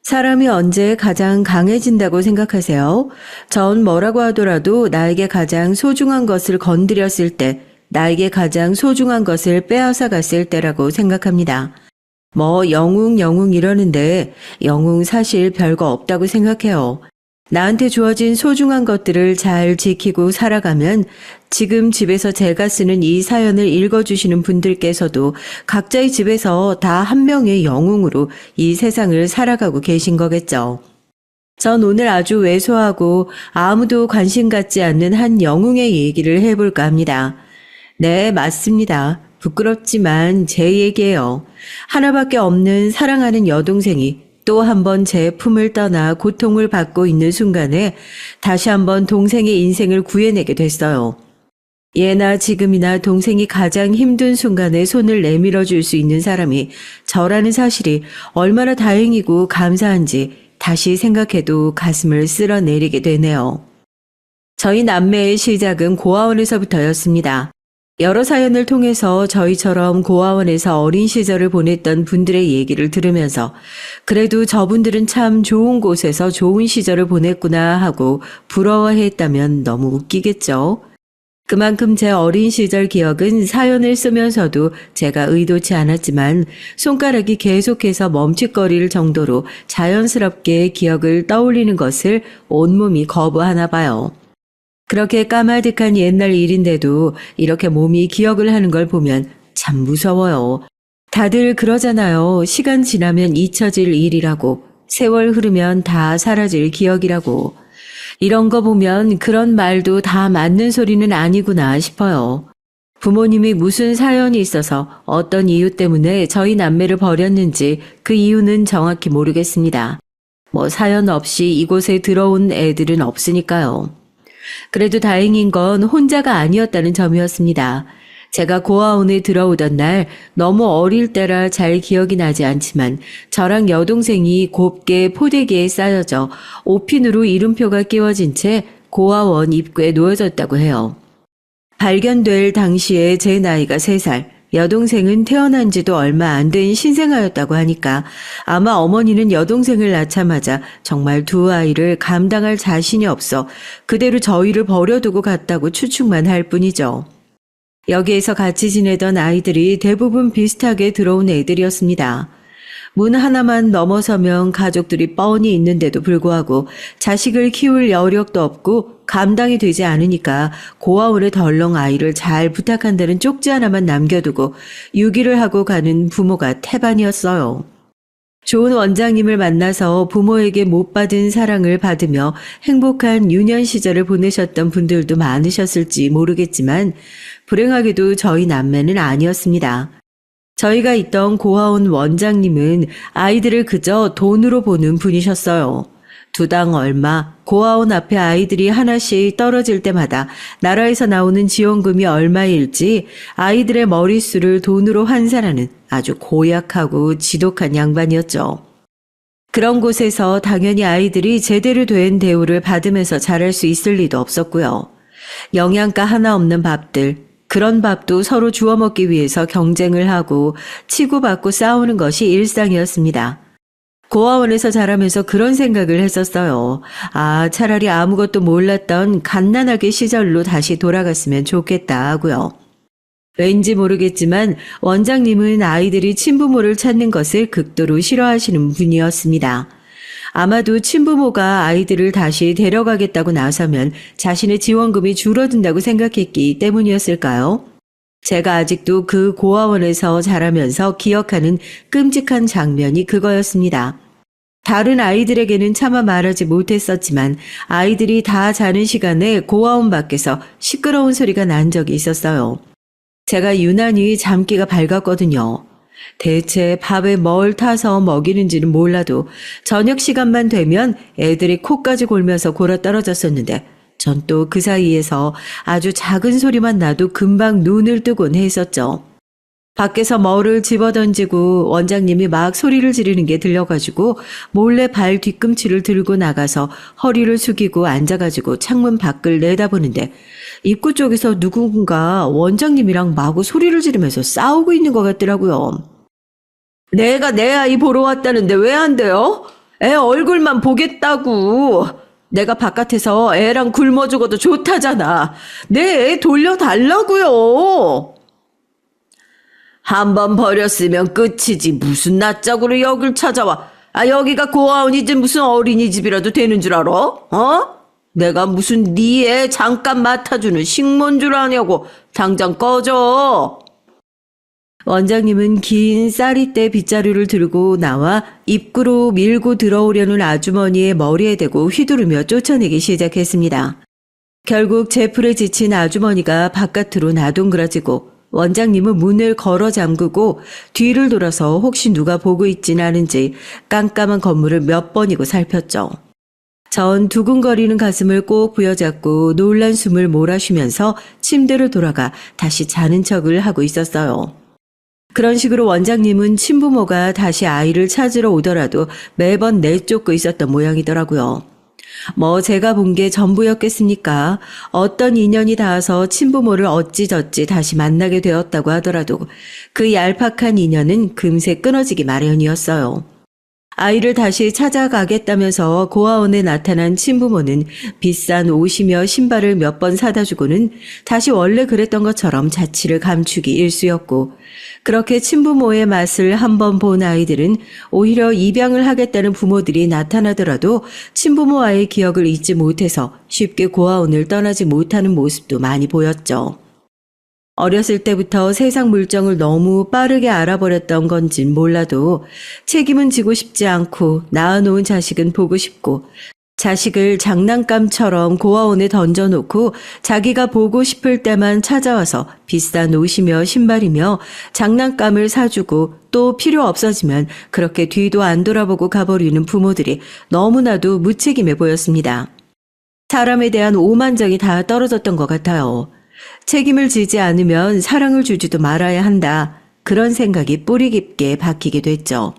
사람이 언제 가장 강해진다고 생각하세요? 전 뭐라고 하더라도 나에게 가장 소중한 것을 건드렸을 때, 나에게 가장 소중한 것을 빼앗아 갔을 때라고 생각합니다. 뭐 영웅 이러는데 영웅 사실 별거 없다고 생각해요. 나한테 주어진 소중한 것들을 잘 지키고 살아가면 지금 집에서 제가 쓰는 이 사연을 읽어주시는 분들께서도 각자의 집에서 다 한 명의 영웅으로 이 세상을 살아가고 계신 거겠죠. 전 오늘 아주 왜소하고 아무도 관심 갖지 않는 한 영웅의 얘기를 해볼까 합니다. 네, 맞습니다. 부끄럽지만 제 얘기예요. 하나밖에 없는 사랑하는 여동생이 또 한 번 제 품을 떠나 고통을 받고 있는 순간에 다시 한번 동생의 인생을 구해내게 됐어요. 예나 지금이나 동생이 가장 힘든 순간에 손을 내밀어 줄 수 있는 사람이 저라는 사실이 얼마나 다행이고 감사한지 다시 생각해도 가슴을 쓸어내리게 되네요. 저희 남매의 시작은 고아원에서부터였습니다. 여러 사연을 통해서 저희처럼 고아원에서 어린 시절을 보냈던 분들의 얘기를 들으면서 그래도 저분들은 참 좋은 곳에서 좋은 시절을 보냈구나 하고 부러워했다면 너무 웃기겠죠. 그만큼 제 어린 시절 기억은 사연을 쓰면서도 제가 의도치 않았지만 손가락이 계속해서 멈칫거릴 정도로 자연스럽게 기억을 떠올리는 것을 온몸이 거부하나 봐요. 그렇게 까마득한 옛날 일인데도 이렇게 몸이 기억을 하는 걸 보면 참 무서워요. 다들 그러잖아요. 시간 지나면 잊혀질 일이라고, 세월 흐르면 다 사라질 기억이라고. 이런 거 보면 그런 말도 다 맞는 소리는 아니구나 싶어요. 부모님이 무슨 사연이 있어서 어떤 이유 때문에 저희 남매를 버렸는지 그 이유는 정확히 모르겠습니다. 뭐 사연 없이 이곳에 들어온 애들은 없으니까요. 그래도 다행인 건 혼자가 아니었다는 점이었습니다. 제가 고아원에 들어오던 날 너무 어릴 때라 잘 기억이 나지 않지만 저랑 여동생이 곱게 포대기에 쌓여져 옷핀으로 이름표가 끼워진 채 고아원 입구에 놓여졌다고 해요. 발견될 당시에 제 나이가 3살, 여동생은 태어난 지도 얼마 안 된 신생아였다고 하니까 아마 어머니는 여동생을 낳자마자 정말 두 아이를 감당할 자신이 없어 그대로 저희를 버려두고 갔다고 추측만 할 뿐이죠. 여기에서 같이 지내던 아이들이 대부분 비슷하게 들어온 애들이었습니다. 문 하나만 넘어서면 가족들이 뻔히 있는데도 불구하고 자식을 키울 여력도 없고 감당이 되지 않으니까 고아원에 덜렁 아이를 잘 부탁한다는 쪽지 하나만 남겨두고 유기를 하고 가는 부모가 태반이었어요. 좋은 원장님을 만나서 부모에게 못 받은 사랑을 받으며 행복한 유년 시절을 보내셨던 분들도 많으셨을지 모르겠지만 불행하게도 저희 남매는 아니었습니다. 저희가 있던 고아원 원장님은 아이들을 그저 돈으로 보는 분이셨어요. 두당 얼마, 고아원 앞에 아이들이 하나씩 떨어질 때마다 나라에서 나오는 지원금이 얼마일지 아이들의 머릿수를 돈으로 환산하는 아주 고약하고 지독한 양반이었죠. 그런 곳에서 당연히 아이들이 제대로 된 대우를 받으면서 자랄 수 있을 리도 없었고요. 영양가 하나 없는 밥들, 그런 밥도 서로 주워 먹기 위해서 경쟁을 하고 치고받고 싸우는 것이 일상이었습니다. 고아원에서 자라면서 그런 생각을 했었어요. 아, 차라리 아무것도 몰랐던 갓난아기 시절로 다시 돌아갔으면 좋겠다 하고요. 왠지 모르겠지만 원장님은 아이들이 친부모를 찾는 것을 극도로 싫어하시는 분이었습니다. 아마도 친부모가 아이들을 다시 데려가겠다고 나서면 자신의 지원금이 줄어든다고 생각했기 때문이었을까요? 제가 아직도 그 고아원에서 자라면서 기억하는 끔찍한 장면이 그거였습니다. 다른 아이들에게는 차마 말하지 못했었지만 아이들이 다 자는 시간에 고아원 밖에서 시끄러운 소리가 난 적이 있었어요. 제가 유난히 잠기가 밝았거든요. 대체 밥에 뭘 타서 먹이는지는 몰라도 저녁 시간만 되면 애들이 코까지 골면서 골아 떨어졌었는데 전 또 그 사이에서 아주 작은 소리만 나도 금방 눈을 뜨곤 했었죠. 밖에서 뭐를 집어던지고 원장님이 막 소리를 지르는 게 들려가지고 몰래 발 뒤꿈치를 들고 나가서 허리를 숙이고 앉아가지고 창문 밖을 내다보는데 입구 쪽에서 누군가 원장님이랑 마구 소리를 지르면서 싸우고 있는 것 같더라고요. 내가 내 아이 보러 왔다는데 왜 안 돼요? 애 얼굴만 보겠다고. 내가 바깥에서 애랑 굶어 죽어도 좋다잖아. 내 애 돌려달라고요. 한 번 버렸으면 끝이지. 무슨 낯짝으로 여길 찾아와. 여기가 고아원이지 무슨 어린이집이라도 되는 줄 알아? 내가 무슨 네 애 잠깐 맡아주는 식모인 줄 아냐고. 당장 꺼져. 원장님은 긴 쌀이대 빗자루를 들고 나와 입구로 밀고 들어오려는 아주머니의 머리에 대고 휘두르며 쫓아내기 시작했습니다. 결국 제풀에 지친 아주머니가 바깥으로 나동그라지고 원장님은 문을 걸어 잠그고 뒤를 돌아서 혹시 누가 보고 있진 않은지 깜깜한 건물을 몇 번이고 살폈죠. 전 두근거리는 가슴을 꼭 부여잡고 놀란 숨을 몰아쉬면서 침대로 돌아가 다시 자는 척을 하고 있었어요. 그런 식으로 원장님은 친부모가 다시 아이를 찾으러 오더라도 매번 내쫓고 있었던 모양이더라고요. 제가 본 게 전부였겠습니까? 어떤 인연이 닿아서 친부모를 어찌저찌 다시 만나게 되었다고 하더라도 그 얄팍한 인연은 금세 끊어지기 마련이었어요. 아이를 다시 찾아가겠다면서 고아원에 나타난 친부모는 비싼 옷이며 신발을 몇 번 사다 주고는 다시 원래 그랬던 것처럼 자취를 감추기 일쑤였고, 그렇게 친부모의 맛을 한번 본 아이들은 오히려 입양을 하겠다는 부모들이 나타나더라도 친부모와의 기억을 잊지 못해서 쉽게 고아원을 떠나지 못하는 모습도 많이 보였죠. 어렸을 때부터 세상 물정을 너무 빠르게 알아버렸던 건진 몰라도 책임은 지고 싶지 않고 낳아놓은 자식은 보고 싶고 자식을 장난감처럼 고아원에 던져놓고 자기가 보고 싶을 때만 찾아와서 비싼 옷이며 신발이며 장난감을 사주고 또 필요 없어지면 그렇게 뒤도 안 돌아보고 가버리는 부모들이 너무나도 무책임해 보였습니다. 사람에 대한 오만정이 다 떨어졌던 것 같아요. 책임을 지지 않으면 사랑을 주지도 말아야 한다. 그런 생각이 뿌리 깊게 박히게 됐죠.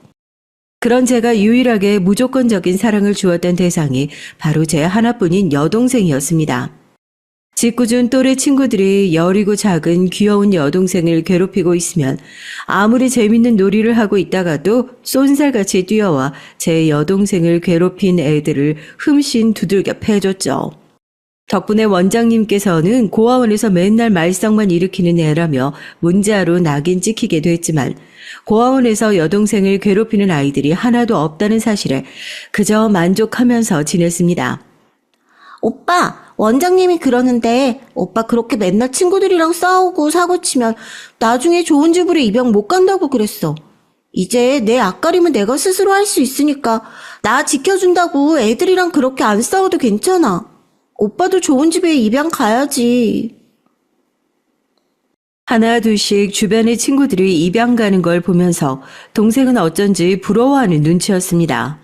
그런 제가 유일하게 무조건적인 사랑을 주었던 대상이 바로 제 하나뿐인 여동생이었습니다. 짓궂은 또래 친구들이 여리고 작은 귀여운 여동생을 괴롭히고 있으면 아무리 재밌는 놀이를 하고 있다가도 쏜살같이 뛰어와 제 여동생을 괴롭힌 애들을 흠씬 두들겨 패줬죠. 덕분에 원장님께서는 고아원에서 맨날 말썽만 일으키는 애라며 문자로 낙인 찍히게 됐지만 고아원에서 여동생을 괴롭히는 아이들이 하나도 없다는 사실에 그저 만족하면서 지냈습니다. 오빠, 원장님이 그러는데 오빠 그렇게 맨날 친구들이랑 싸우고 사고치면 나중에 좋은 집으로 입양 못 간다고 그랬어. 이제 내 앞가림은 내가 스스로 할 수 있으니까 나 지켜준다고 애들이랑 그렇게 안 싸워도 괜찮아. 오빠도 좋은 집에 입양 가야지. 하나 둘씩 주변의 친구들이 입양 가는 걸 보면서 동생은 어쩐지 부러워하는 눈치였습니다.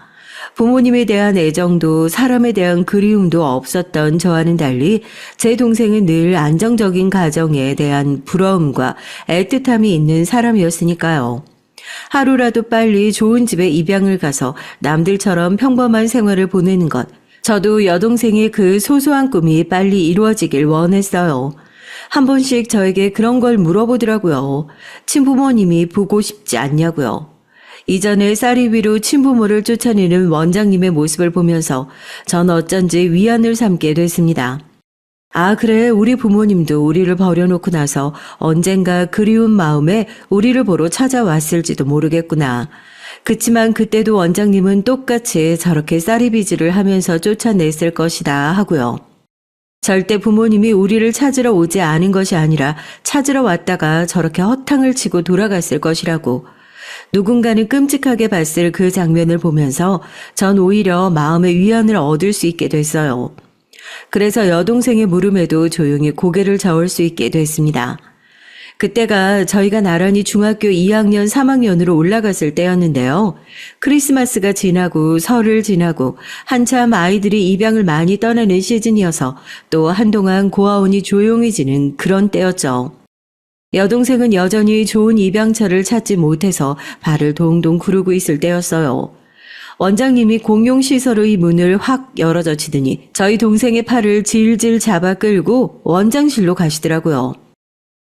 부모님에 대한 애정도 사람에 대한 그리움도 없었던 저와는 달리 제 동생은 늘 안정적인 가정에 대한 부러움과 애틋함이 있는 사람이었으니까요. 하루라도 빨리 좋은 집에 입양을 가서 남들처럼 평범한 생활을 보내는 것, 저도 여동생의 그 소소한 꿈이 빨리 이루어지길 원했어요. 한 번씩 저에게 그런 걸 물어보더라고요. 친부모님이 보고 싶지 않냐고요. 이전에 쌀이 위로 친부모를 쫓아내는 원장님의 모습을 보면서 전 어쩐지 위안을 삼게 됐습니다. 아, 그래, 우리 부모님도 우리를 버려놓고 나서 언젠가 그리운 마음에 우리를 보러 찾아왔을지도 모르겠구나. 그치만 그때도 원장님은 똑같이 저렇게 쌀이비질을 하면서 쫓아냈을 것이다 하고요. 절대 부모님이 우리를 찾으러 오지 않은 것이 아니라 찾으러 왔다가 저렇게 허탕을 치고 돌아갔을 것이라고. 누군가는 끔찍하게 봤을 그 장면을 보면서 전 오히려 마음의 위안을 얻을 수 있게 됐어요. 그래서 여동생의 물음에도 조용히 고개를 저을 수 있게 됐습니다. 그때가 저희가 나란히 중학교 2학년, 3학년으로 올라갔을 때였는데요. 크리스마스가 지나고 설을 지나고 한참 아이들이 입양을 많이 떠나는 시즌이어서 또 한동안 고아원이 조용해지는 그런 때였죠. 여동생은 여전히 좋은 입양처를 찾지 못해서 발을 동동 구르고 있을 때였어요. 원장님이 공용시설의 문을 확 열어젖히더니 저희 동생의 팔을 질질 잡아 끌고 원장실로 가시더라고요.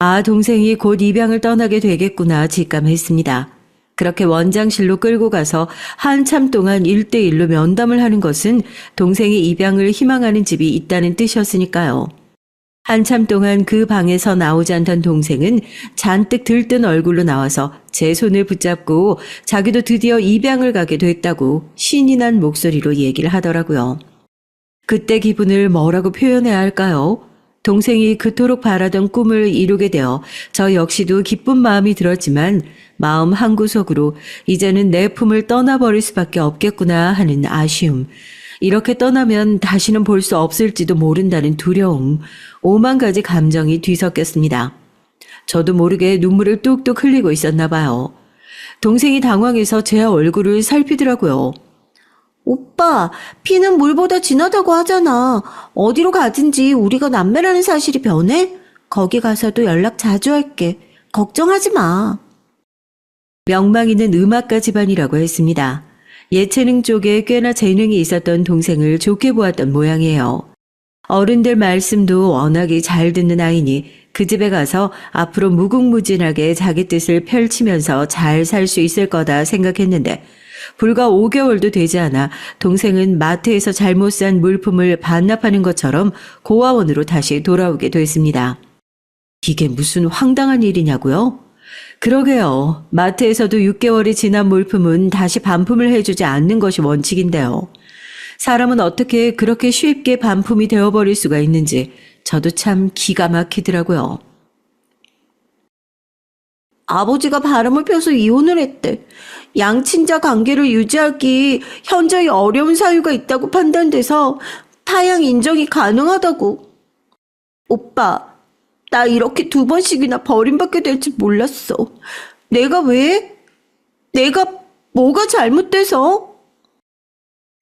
아, 동생이 곧 입양을 떠나게 되겠구나 직감했습니다. 그렇게 원장실로 끌고 가서 한참 동안 1대1로 면담을 하는 것은 동생의 입양을 희망하는 집이 있다는 뜻이었으니까요. 한참 동안 그 방에서 나오지 않던 동생은 잔뜩 들뜬 얼굴로 나와서 제 손을 붙잡고 자기도 드디어 입양을 가게 됐다고 신이 난 목소리로 얘기를 하더라고요. 그때 기분을 뭐라고 표현해야 할까요? 동생이 그토록 바라던 꿈을 이루게 되어 저 역시도 기쁜 마음이 들었지만 마음 한구석으로 이제는 내 품을 떠나버릴 수밖에 없겠구나 하는 아쉬움. 이렇게 떠나면 다시는 볼 수 없을지도 모른다는 두려움, 오만 가지 감정이 뒤섞였습니다. 저도 모르게 눈물을 뚝뚝 흘리고 있었나 봐요. 동생이 당황해서 제 얼굴을 살피더라고요. 오빠, 피는 물보다 진하다고 하잖아. 어디로 가든지 우리가 남매라는 사실이 변해? 거기 가서도 연락 자주 할게. 걱정하지 마. 명망 있는 음악가 집안이라고 했습니다. 예체능 쪽에 꽤나 재능이 있었던 동생을 좋게 보았던 모양이에요. 어른들 말씀도 워낙에 잘 듣는 아이니 그 집에 가서 앞으로 무궁무진하게 자기 뜻을 펼치면서 잘 살 수 있을 거다 생각했는데 불과 5개월도 되지 않아 동생은 마트에서 잘못 산 물품을 반납하는 것처럼 고아원으로 다시 돌아오게 됐습니다. 이게 무슨 황당한 일이냐고요? 그러게요. 마트에서도 6개월이 지난 물품은 다시 반품을 해주지 않는 것이 원칙인데요. 사람은 어떻게 그렇게 쉽게 반품이 되어버릴 수가 있는지 저도 참 기가 막히더라고요. 아버지가 바람을 펴서 이혼을 했대. 양친자 관계를 유지하기 현저히 어려운 사유가 있다고 판단돼서 타양 인정이 가능하다고. 오빠, 나 이렇게 2번씩이나 버림받게 될 줄 몰랐어. 내가 왜? 내가 뭐가 잘못돼서?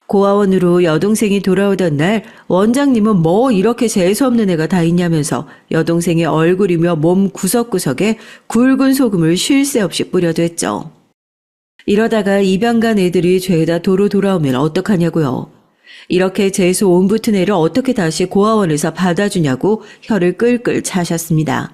고아원으로 여동생이 돌아오던 날 원장님은 뭐 이렇게 재수없는 애가 다 있냐면서 여동생의 얼굴이며 몸 구석구석에 굵은 소금을 쉴 새 없이 뿌려댔죠. 이러다가 입양 간 애들이 죄다 도로 돌아오면 어떡하냐고요. 이렇게 재수 온 붙은 애를 어떻게 다시 고아원에서 받아주냐고 혀를 끌끌 차셨습니다.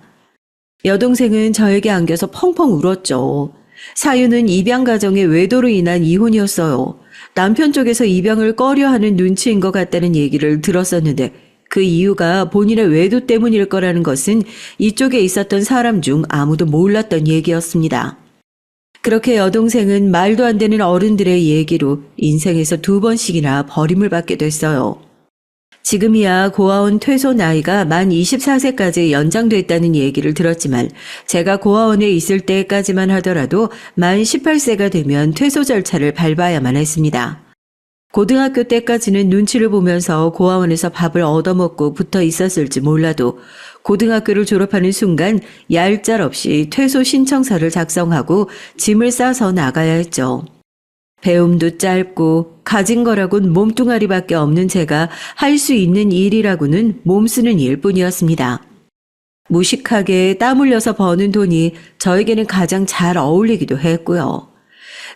여동생은 저에게 안겨서 펑펑 울었죠. 사유는 입양 가정의 외도로 인한 이혼이었어요. 남편 쪽에서 입양을 꺼려하는 눈치인 것 같다는 얘기를 들었었는데 그 이유가 본인의 외도 때문일 거라는 것은 이쪽에 있었던 사람 중 아무도 몰랐던 얘기였습니다. 그렇게 여동생은 말도 안 되는 어른들의 얘기로 인생에서 2번씩이나 버림을 받게 됐어요. 지금이야 고아원 퇴소 나이가 만 24세까지 연장됐다는 얘기를 들었지만 제가 고아원에 있을 때까지만 하더라도 만 18세가 되면 퇴소 절차를 밟아야만 했습니다. 고등학교 때까지는 눈치를 보면서 고아원에서 밥을 얻어먹고 붙어 있었을지 몰라도 고등학교를 졸업하는 순간 얄짤없이 퇴소 신청서를 작성하고 짐을 싸서 나가야 했죠. 배움도 짧고 가진 거라곤 몸뚱아리밖에 없는 제가 할 수 있는 일이라고는 몸 쓰는 일뿐이었습니다. 무식하게 땀 흘려서 버는 돈이 저에게는 가장 잘 어울리기도 했고요.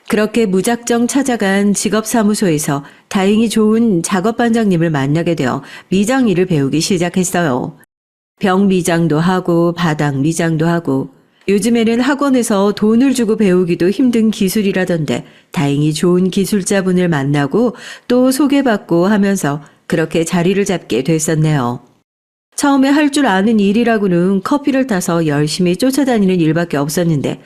그렇게 무작정 찾아간 직업사무소에서 다행히 좋은 작업반장님을 만나게 되어 미장 일을 배우기 시작했어요. 병 미장도 하고 바닥 미장도 하고 요즘에는 학원에서 돈을 주고 배우기도 힘든 기술이라던데 다행히 좋은 기술자분을 만나고 또 소개받고 하면서 그렇게 자리를 잡게 됐었네요. 처음에 할 줄 아는 일이라고는 커피를 타서 열심히 쫓아다니는 일밖에 없었는데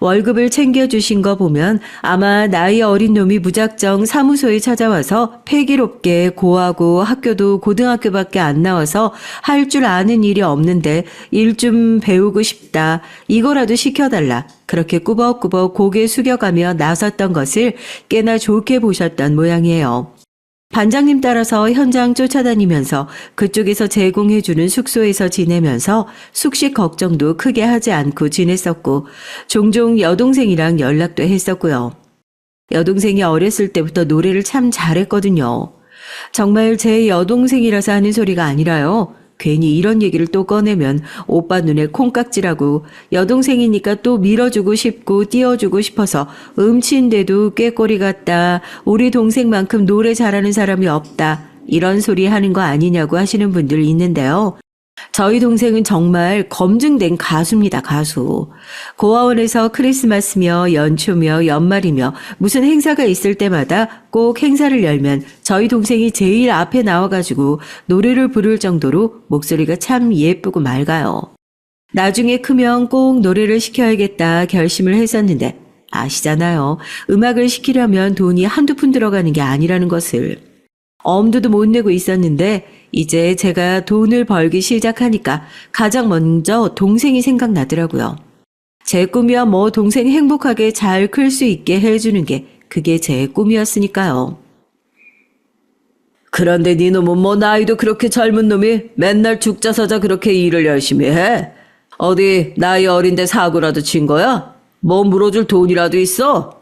월급을 챙겨주신 거 보면 아마 나이 어린 놈이 무작정 사무소에 찾아와서 패기롭게 고하고 학교도 고등학교밖에 안 나와서 할 줄 아는 일이 없는데 일 좀 배우고 싶다. 이거라도 시켜달라. 그렇게 꾸벅꾸벅 고개 숙여가며 나섰던 것을 꽤나 좋게 보셨던 모양이에요. 반장님 따라서 현장 쫓아다니면서 그쪽에서 제공해주는 숙소에서 지내면서 숙식 걱정도 크게 하지 않고 지냈었고 종종 여동생이랑 연락도 했었고요. 여동생이 어렸을 때부터 노래를 참 잘했거든요. 정말 제 여동생이라서 하는 소리가 아니라요. 괜히 이런 얘기를 또 꺼내면 오빠 눈에 콩깍지라고 여동생이니까 또 밀어주고 싶고 띄워주고 싶어서 음치인데도 꾀꼬리 같다. 우리 동생만큼 노래 잘하는 사람이 없다. 이런 소리 하는 거 아니냐고 하시는 분들 있는데요. 저희 동생은 정말 검증된 가수입니다, 가수. 고아원에서 크리스마스며 연초며 연말이며 무슨 행사가 있을 때마다 꼭 행사를 열면 저희 동생이 제일 앞에 나와가지고 노래를 부를 정도로 목소리가 참 예쁘고 맑아요. 나중에 크면 꼭 노래를 시켜야겠다 결심을 했었는데 아시잖아요. 음악을 시키려면 돈이 한두 푼 들어가는 게 아니라는 것을. 엄두도 못 내고 있었는데 이제 제가 돈을 벌기 시작하니까 가장 먼저 동생이 생각나더라고요. 제 꿈이야 뭐 동생 행복하게 잘 클 수 있게 해주는 게 그게 제 꿈이었으니까요. 그런데 네 놈은 뭐 나이도 그렇게 젊은 놈이 맨날 죽자서자 그렇게 일을 열심히 해? 어디 나이 어린데 사고라도 친 거야? 뭐 물어줄 돈이라도 있어?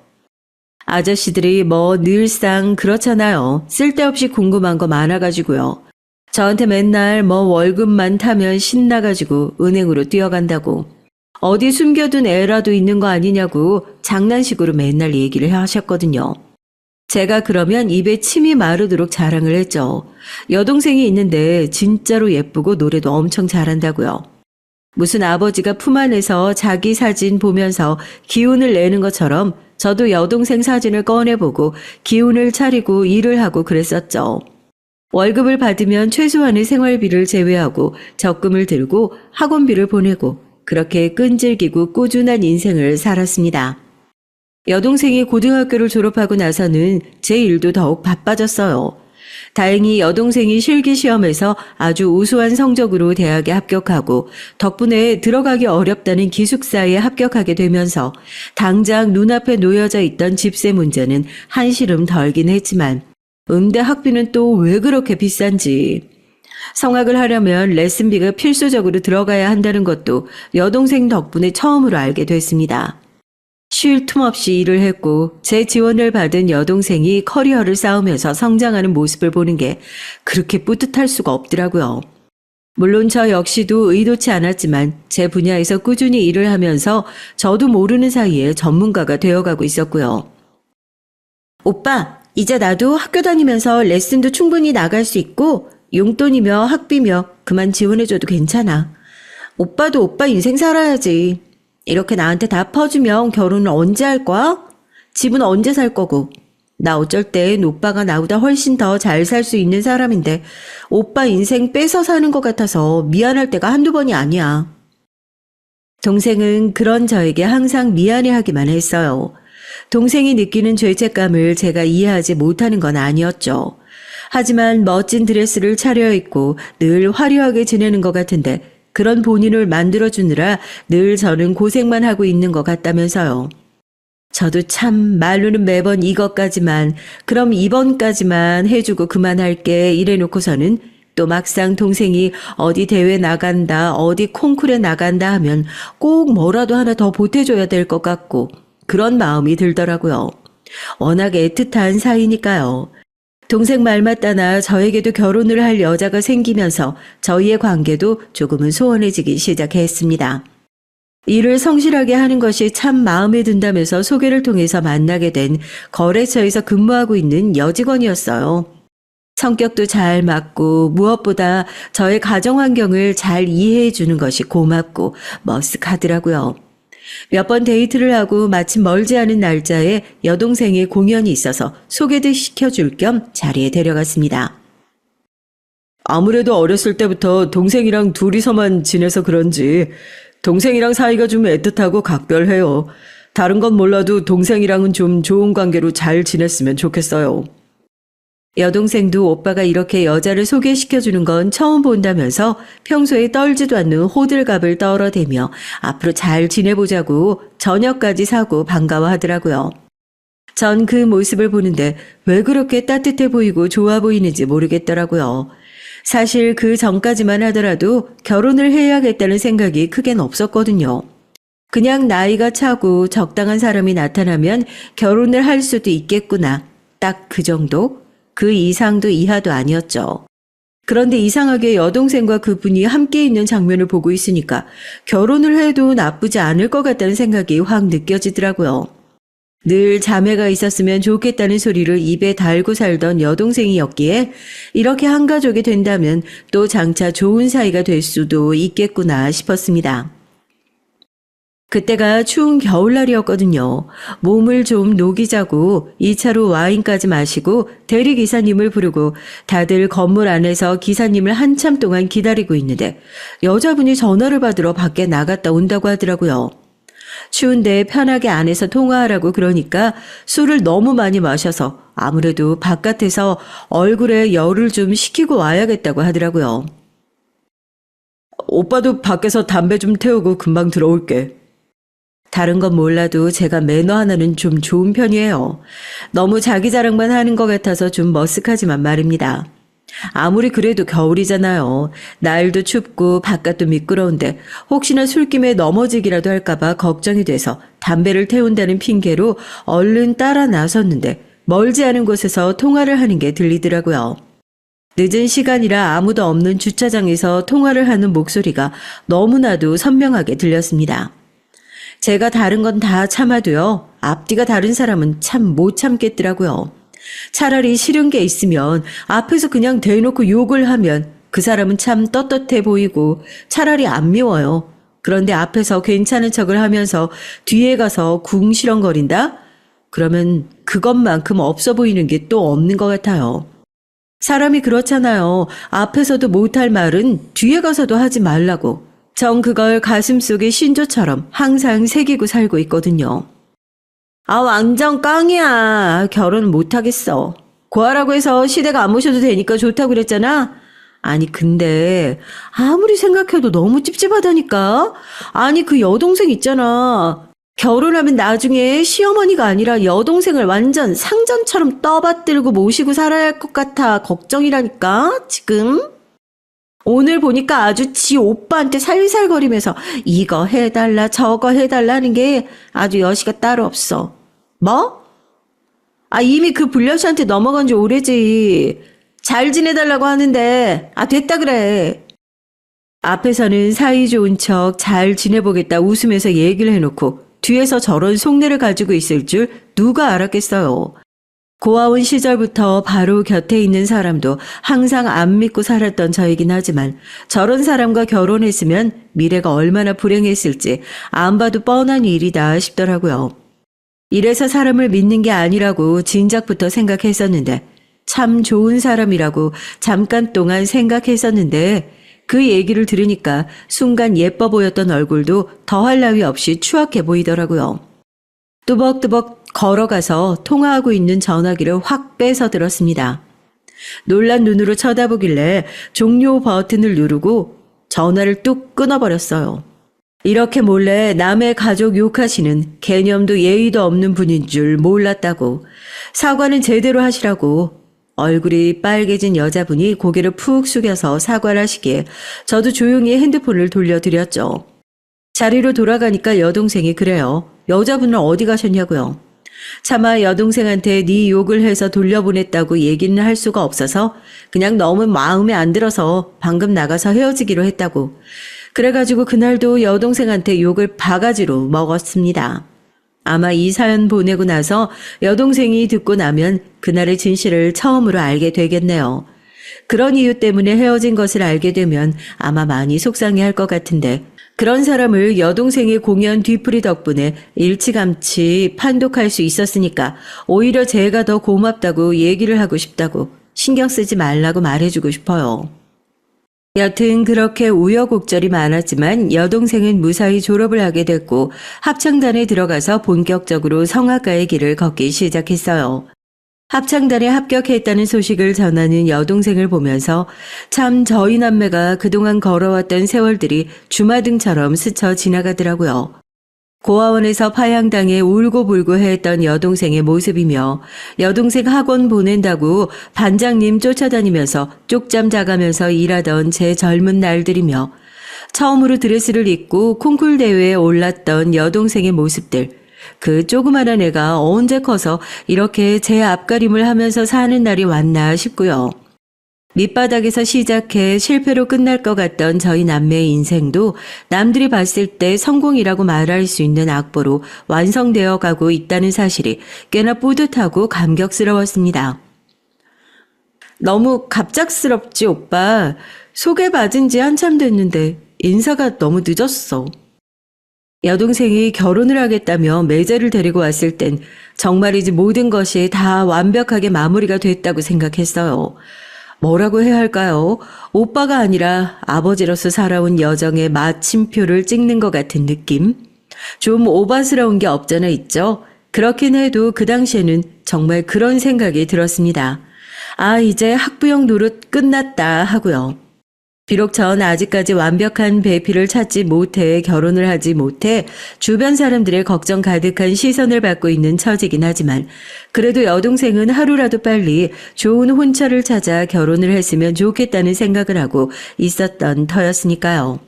아저씨들이 뭐 늘상 그렇잖아요. 쓸데없이 궁금한 거 많아가지고요. 저한테 맨날 뭐 월급만 타면 신나가지고 은행으로 뛰어간다고. 어디 숨겨둔 애라도 있는 거 아니냐고 장난식으로 맨날 얘기를 하셨거든요. 제가 그러면 입에 침이 마르도록 자랑을 했죠. 여동생이 있는데 진짜로 예쁘고 노래도 엄청 잘한다고요. 무슨 아버지가 품 안에서 자기 사진 보면서 기운을 내는 것처럼 저도 여동생 사진을 꺼내보고 기운을 차리고 일을 하고 그랬었죠. 월급을 받으면 최소한의 생활비를 제외하고 적금을 들고 학원비를 보내고 그렇게 끈질기고 꾸준한 인생을 살았습니다. 여동생이 고등학교를 졸업하고 나서는 제 일도 더욱 바빠졌어요. 다행히 여동생이 실기시험에서 아주 우수한 성적으로 대학에 합격하고 덕분에 들어가기 어렵다는 기숙사에 합격하게 되면서 당장 눈앞에 놓여져 있던 집세 문제는 한시름 덜긴 했지만 음대 학비는 또 왜 그렇게 비싼지. 성악을 하려면 레슨비가 필수적으로 들어가야 한다는 것도 여동생 덕분에 처음으로 알게 됐습니다. 쉴 틈 없이 일을 했고 제 지원을 받은 여동생이 커리어를 쌓으면서 성장하는 모습을 보는 게 그렇게 뿌듯할 수가 없더라고요. 물론 저 역시도 의도치 않았지만 제 분야에서 꾸준히 일을 하면서 저도 모르는 사이에 전문가가 되어가고 있었고요. 오빠, 이제 나도 학교 다니면서 레슨도 충분히 나갈 수 있고 용돈이며 학비며 그만 지원해줘도 괜찮아. 오빠도 오빠 인생 살아야지. 이렇게 나한테 다 퍼주면 결혼을 언제 할 거야? 집은 언제 살 거고. 나 어쩔 땐 오빠가 나보다 훨씬 더 잘 살 수 있는 사람인데 오빠 인생 뺏어 사는 것 같아서 미안할 때가 한두 번이 아니야. 동생은 그런 저에게 항상 미안해하기만 했어요. 동생이 느끼는 죄책감을 제가 이해하지 못하는 건 아니었죠. 하지만 멋진 드레스를 차려입고 늘 화려하게 지내는 것 같은데 그런 본인을 만들어주느라 늘 저는 고생만 하고 있는 것 같다면서요. 저도 참 말로는 매번 이것까지만 그럼 이번까지만 해주고 그만할게 이래놓고서는 또 막상 동생이 어디 대회 나간다 어디 콩쿠르에 나간다 하면 꼭 뭐라도 하나 더 보태줘야 될 것 같고 그런 마음이 들더라고요. 워낙 애틋한 사이니까요. 동생 말 맞다나 저에게도 결혼을 할 여자가 생기면서 저희의 관계도 조금은 소원해지기 시작했습니다. 일을 성실하게 하는 것이 참 마음에 든다면서 소개를 통해서 만나게 된 거래처에서 근무하고 있는 여직원이었어요. 성격도 잘 맞고 무엇보다 저의 가정 환경을 잘 이해해 주는 것이 고맙고 머쓱하더라고요. 몇 번 데이트를 하고 마침 멀지 않은 날짜에 여동생의 공연이 있어서 소개도 시켜줄 겸 자리에 데려갔습니다. 아무래도 어렸을 때부터 동생이랑 둘이서만 지내서 그런지 동생이랑 사이가 좀 애틋하고 각별해요. 다른 건 몰라도 동생이랑은 좀 좋은 관계로 잘 지냈으면 좋겠어요. 여동생도 오빠가 이렇게 여자를 소개시켜주는 건 처음 본다면서 평소에 떨지도 않는 호들갑을 떨어대며 앞으로 잘 지내보자고 저녁까지 사고 반가워하더라고요. 전 그 모습을 보는데 왜 그렇게 따뜻해 보이고 좋아 보이는지 모르겠더라고요. 사실 그 전까지만 하더라도 결혼을 해야겠다는 생각이 크게는 없었거든요. 그냥 나이가 차고 적당한 사람이 나타나면 결혼을 할 수도 있겠구나. 딱 그 정도? 그 이상도 이하도 아니었죠. 그런데 이상하게 여동생과 그분이 함께 있는 장면을 보고 있으니까 결혼을 해도 나쁘지 않을 것 같다는 생각이 확 느껴지더라고요. 늘 자매가 있었으면 좋겠다는 소리를 입에 달고 살던 여동생이었기에 이렇게 한 가족이 된다면 또 장차 좋은 사이가 될 수도 있겠구나 싶었습니다. 그때가 추운 겨울날이었거든요. 몸을 좀 녹이자고 2차로 와인까지 마시고 대리기사님을 부르고 다들 건물 안에서 기사님을 한참 동안 기다리고 있는데 여자분이 전화를 받으러 밖에 나갔다 온다고 하더라고요. 추운데 편하게 안에서 통화하라고 그러니까 술을 너무 많이 마셔서 아무래도 바깥에서 얼굴에 열을 좀 식히고 와야겠다고 하더라고요. 오빠도 밖에서 담배 좀 태우고 금방 들어올게. 다른 건 몰라도 제가 매너 하나는 좀 좋은 편이에요. 너무 자기 자랑만 하는 것 같아서 좀 머쓱하지만 말입니다. 아무리 그래도 겨울이잖아요. 날도 춥고 바깥도 미끄러운데 혹시나 술김에 넘어지기라도 할까봐 걱정이 돼서 담배를 태운다는 핑계로 얼른 따라 나섰는데 멀지 않은 곳에서 통화를 하는 게 들리더라고요. 늦은 시간이라 아무도 없는 주차장에서 통화를 하는 목소리가 너무나도 선명하게 들렸습니다. 제가 다른 건 다 참아도요. 앞뒤가 다른 사람은 참 못 참겠더라고요. 차라리 싫은 게 있으면 앞에서 그냥 대놓고 욕을 하면 그 사람은 참 떳떳해 보이고 차라리 안 미워요. 그런데 앞에서 괜찮은 척을 하면서 뒤에 가서 궁시렁거린다? 그러면 그것만큼 없어 보이는 게 또 없는 것 같아요. 사람이 그렇잖아요. 앞에서도 못할 말은 뒤에 가서도 하지 말라고. 전 그걸 가슴속에 신조처럼 항상 새기고 살고 있거든요. 아, 완전 깡이야. 결혼 못하겠어. 고하라고 해서 시댁 안 모셔도 되니까 좋다고 그랬잖아. 아니 근데 아무리 생각해도 너무 찝찝하다니까. 아니 그 여동생 있잖아. 결혼하면 나중에 시어머니가 아니라 여동생을 완전 상전처럼 떠받들고 모시고 살아야 할 것 같아 걱정이라니까 지금. 오늘 보니까 아주 지 오빠한테 살살거리면서 이거 해달라 저거 해달라 하는 게 아주 여시가 따로 없어. 뭐? 아 이미 그 불려씨한테 넘어간 지 오래지. 잘 지내달라고 하는데 됐다 그래. 앞에서는 사이 좋은 척 잘 지내보겠다 웃으면서 얘기를 해놓고 뒤에서 저런 속내를 가지고 있을 줄 누가 알았겠어요. 고아원 시절부터 바로 곁에 있는 사람도 항상 안 믿고 살았던 저이긴 하지만 저런 사람과 결혼했으면 미래가 얼마나 불행했을지 안 봐도 뻔한 일이다 싶더라고요. 이래서 사람을 믿는 게 아니라고 진작부터 생각했었는데 참 좋은 사람이라고 잠깐 동안 생각했었는데 그 얘기를 들으니까 순간 예뻐 보였던 얼굴도 더할 나위 없이 추악해 보이더라고요. 뚜벅뚜벅 걸어가서 통화하고 있는 전화기를 확 빼서 들었습니다. 놀란 눈으로 쳐다보길래 종료 버튼을 누르고 전화를 뚝 끊어버렸어요. 이렇게 몰래 남의 가족 욕하시는 개념도 예의도 없는 분인 줄 몰랐다고. 사과는 제대로 하시라고. 얼굴이 빨개진 여자분이 고개를 푹 숙여서 사과를 하시기에 저도 조용히 핸드폰을 돌려드렸죠. 자리로 돌아가니까 여동생이 그래요. 여자분은 어디 가셨냐고요. 차마 여동생한테 네 욕을 해서 돌려보냈다고 얘기는 할 수가 없어서 그냥 너무 마음에 안 들어서 방금 나가서 헤어지기로 했다고. 그래가지고 그날도 여동생한테 욕을 바가지로 먹었습니다. 아마 이 사연 보내고 나서 여동생이 듣고 나면 그날의 진실을 처음으로 알게 되겠네요. 그런 이유 때문에 헤어진 것을 알게 되면 아마 많이 속상해할 것 같은데 그런 사람을 여동생의 공연 뒤풀이 덕분에 일찌감치 판독할 수 있었으니까 오히려 제가 더 고맙다고 얘기를 하고 싶다고 신경 쓰지 말라고 말해주고 싶어요. 여튼 그렇게 우여곡절이 많았지만 여동생은 무사히 졸업을 하게 됐고 합창단에 들어가서 본격적으로 성악가의 길을 걷기 시작했어요. 합창단에 합격했다는 소식을 전하는 여동생을 보면서 참 저희 남매가 그동안 걸어왔던 세월들이 주마등처럼 스쳐 지나가더라고요. 고아원에서 파양당해 울고불고 했던 여동생의 모습이며 여동생 학원 보낸다고 반장님 쫓아다니면서 쪽잠 자가면서 일하던 제 젊은 날들이며 처음으로 드레스를 입고 콩쿨 대회에 올랐던 여동생의 모습들. 그 조그마한 애가 언제 커서 이렇게 제 앞가림을 하면서 사는 날이 왔나 싶고요. 밑바닥에서 시작해 실패로 끝날 것 같던 저희 남매의 인생도 남들이 봤을 때 성공이라고 말할 수 있는 악보로 완성되어 가고 있다는 사실이 꽤나 뿌듯하고 감격스러웠습니다. 너무 갑작스럽지, 오빠. 소개받은 지 한참 됐는데 인사가 너무 늦었어. 여동생이 결혼을 하겠다며 매제를 데리고 왔을 땐 정말이지 모든 것이 다 완벽하게 마무리가 됐다고 생각했어요. 뭐라고 해야 할까요? 오빠가 아니라 아버지로서 살아온 여정의 마침표를 찍는 것 같은 느낌? 좀 오바스러운 게 없잖아 있죠? 그렇긴 해도 그 당시에는 정말 그런 생각이 들었습니다. 아, 이제 학부형 노릇 끝났다 하고요. 비록 전 아직까지 완벽한 배필을 찾지 못해 결혼을 하지 못해 주변 사람들의 걱정 가득한 시선을 받고 있는 처지긴 하지만 그래도 여동생은 하루라도 빨리 좋은 혼처를 찾아 결혼을 했으면 좋겠다는 생각을 하고 있었던 터였으니까요.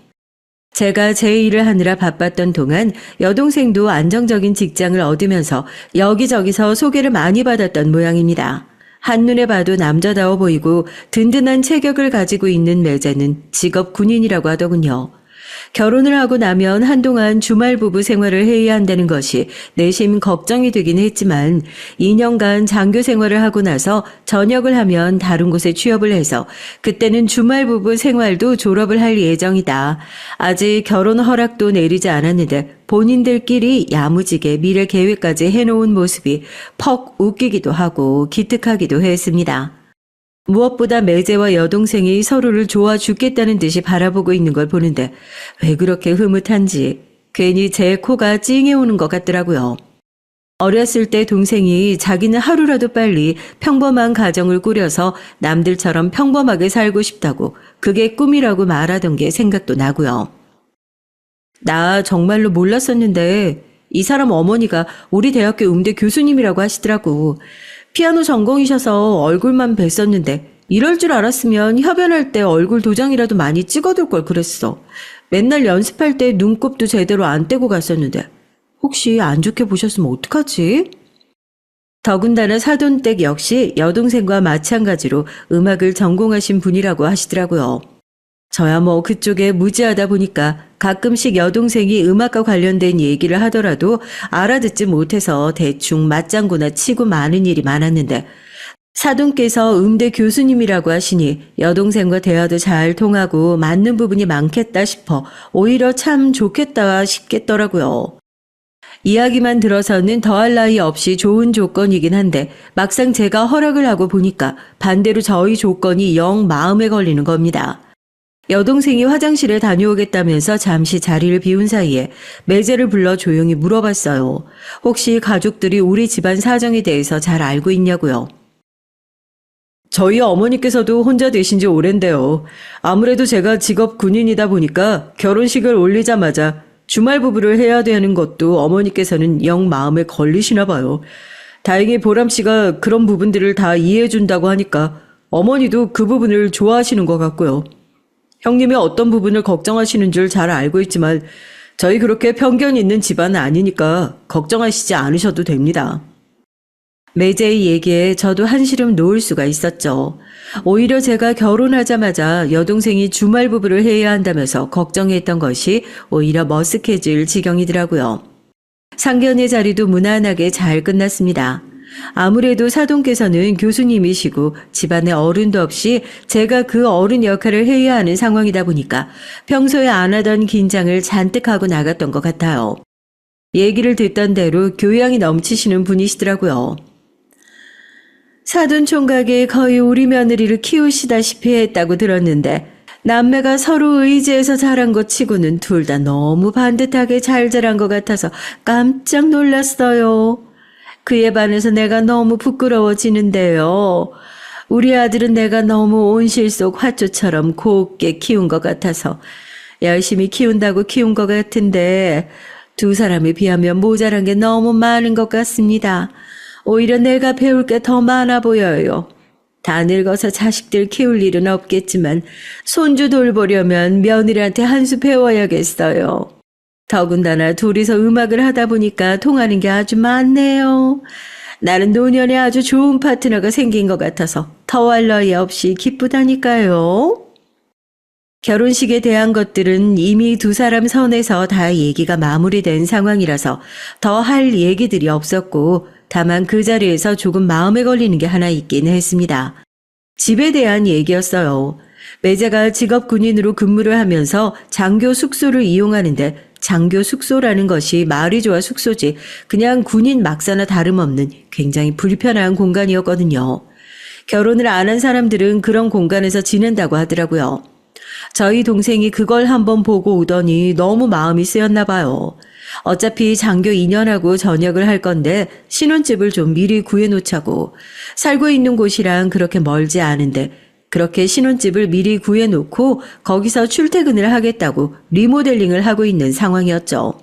제가 제 일을 하느라 바빴던 동안 여동생도 안정적인 직장을 얻으면서 여기저기서 소개를 많이 받았던 모양입니다. 한눈에 봐도 남자다워 보이고 든든한 체격을 가지고 있는 매제는 직업 군인이라고 하더군요. 결혼을 하고 나면 한동안 주말 부부 생활을 해야 한다는 것이 내심 걱정이 되긴 했지만 2년간 장교 생활을 하고 나서 전역을 하면 다른 곳에 취업을 해서 그때는 주말 부부 생활도 졸업을 할 예정이다. 아직 결혼 허락도 내리지 않았는데 본인들끼리 야무지게 미래 계획까지 해놓은 모습이 퍽 웃기기도 하고 기특하기도 했습니다. 무엇보다 매제와 여동생이 서로를 좋아 죽겠다는 듯이 바라보고 있는 걸 보는데 왜 그렇게 흐뭇한지 괜히 제 코가 찡해오는 것 같더라고요. 어렸을 때 동생이 자기는 하루라도 빨리 평범한 가정을 꾸려서 남들처럼 평범하게 살고 싶다고 그게 꿈이라고 말하던 게 생각도 나고요. 나 정말로 몰랐었는데 이 사람 어머니가 우리 대학교 음대 교수님이라고 하시더라고. 피아노 전공이셔서 얼굴만 뵀었는데 이럴 줄 알았으면 협연할 때 얼굴 도장이라도 많이 찍어둘 걸 그랬어. 맨날 연습할 때 눈곱도 제대로 안 떼고 갔었는데 혹시 안 좋게 보셨으면 어떡하지? 더군다나 사돈댁 역시 여동생과 마찬가지로 음악을 전공하신 분이라고 하시더라고요. 저야 뭐 그쪽에 무지하다 보니까 가끔씩 여동생이 음악과 관련된 얘기를 하더라도 알아듣지 못해서 대충 맞장구나 치고 마는 일이 많았는데 사돈께서 음대 교수님이라고 하시니 여동생과 대화도 잘 통하고 맞는 부분이 많겠다 싶어 오히려 참 좋겠다 싶겠더라고요. 이야기만 들어서는 더할 나위 없이 좋은 조건이긴 한데 막상 제가 허락을 하고 보니까 반대로 저희 조건이 영 마음에 걸리는 겁니다. 여동생이 화장실에 다녀오겠다면서 잠시 자리를 비운 사이에 매제를 불러 조용히 물어봤어요. 혹시 가족들이 우리 집안 사정에 대해서 잘 알고 있냐고요. 저희 어머니께서도 혼자 되신 지 오랜데요. 아무래도 제가 직업 군인이다 보니까 결혼식을 올리자마자 주말 부부를 해야 되는 것도 어머니께서는 영 마음에 걸리시나 봐요. 다행히 보람 씨가 그런 부분들을 다 이해해 준다고 하니까 어머니도 그 부분을 좋아하시는 것 같고요. 형님이 어떤 부분을 걱정하시는 줄 잘 알고 있지만 저희 그렇게 편견이 있는 집안은 아니니까 걱정하시지 않으셔도 됩니다. 매제의 얘기에 저도 한시름 놓을 수가 있었죠. 오히려 제가 결혼하자마자 여동생이 주말 부부를 해야 한다면서 걱정했던 것이 오히려 머쓱해질 지경이더라고요. 상견례 자리도 무난하게 잘 끝났습니다. 아무래도 사돈께서는 교수님이시고 집안에 어른도 없이 제가 그 어른 역할을 해야 하는 상황이다 보니까 평소에 안 하던 긴장을 잔뜩 하고 나갔던 것 같아요. 얘기를 듣던 대로 교양이 넘치시는 분이시더라고요. 사돈 총각이 거의 우리 며느리를 키우시다시피 했다고 들었는데 남매가 서로 의지해서 자란 것 치고는 둘 다 너무 반듯하게 잘 자란 것 같아서 깜짝 놀랐어요. 그에 반해서 내가 너무 부끄러워지는데요. 우리 아들은 내가 너무 온실 속 화초처럼 곱게 키운 것 같아서 열심히 키운다고 키운 것 같은데 두 사람에 비하면 모자란 게 너무 많은 것 같습니다. 오히려 내가 배울 게 더 많아 보여요. 다 늙어서 자식들 키울 일은 없겠지만 손주 돌보려면 며느리한테 한 수 배워야겠어요. 더군다나 둘이서 음악을 하다 보니까 통하는 게 아주 많네요. 나는 노년에 아주 좋은 파트너가 생긴 것 같아서 더할 나위 없이 기쁘다니까요. 결혼식에 대한 것들은 이미 두 사람 선에서 다 얘기가 마무리된 상황이라서 더 할 얘기들이 없었고 다만 그 자리에서 조금 마음에 걸리는 게 하나 있긴 했습니다. 집에 대한 얘기였어요. 매제가 직업 군인으로 근무를 하면서 장교 숙소를 이용하는데 장교 숙소라는 것이 말이 좋아 숙소지 그냥 군인 막사나 다름없는 굉장히 불편한 공간이었거든요. 결혼을 안 한 사람들은 그런 공간에서 지낸다고 하더라고요. 저희 동생이 그걸 한번 보고 오더니 너무 마음이 쓰였나 봐요. 어차피 장교 2년하고 전역을 할 건데 신혼집을 좀 미리 구해놓자고. 살고 있는 곳이랑 그렇게 멀지 않은데 그렇게 신혼집을 미리 구해놓고 거기서 출퇴근을 하겠다고 리모델링을 하고 있는 상황이었죠.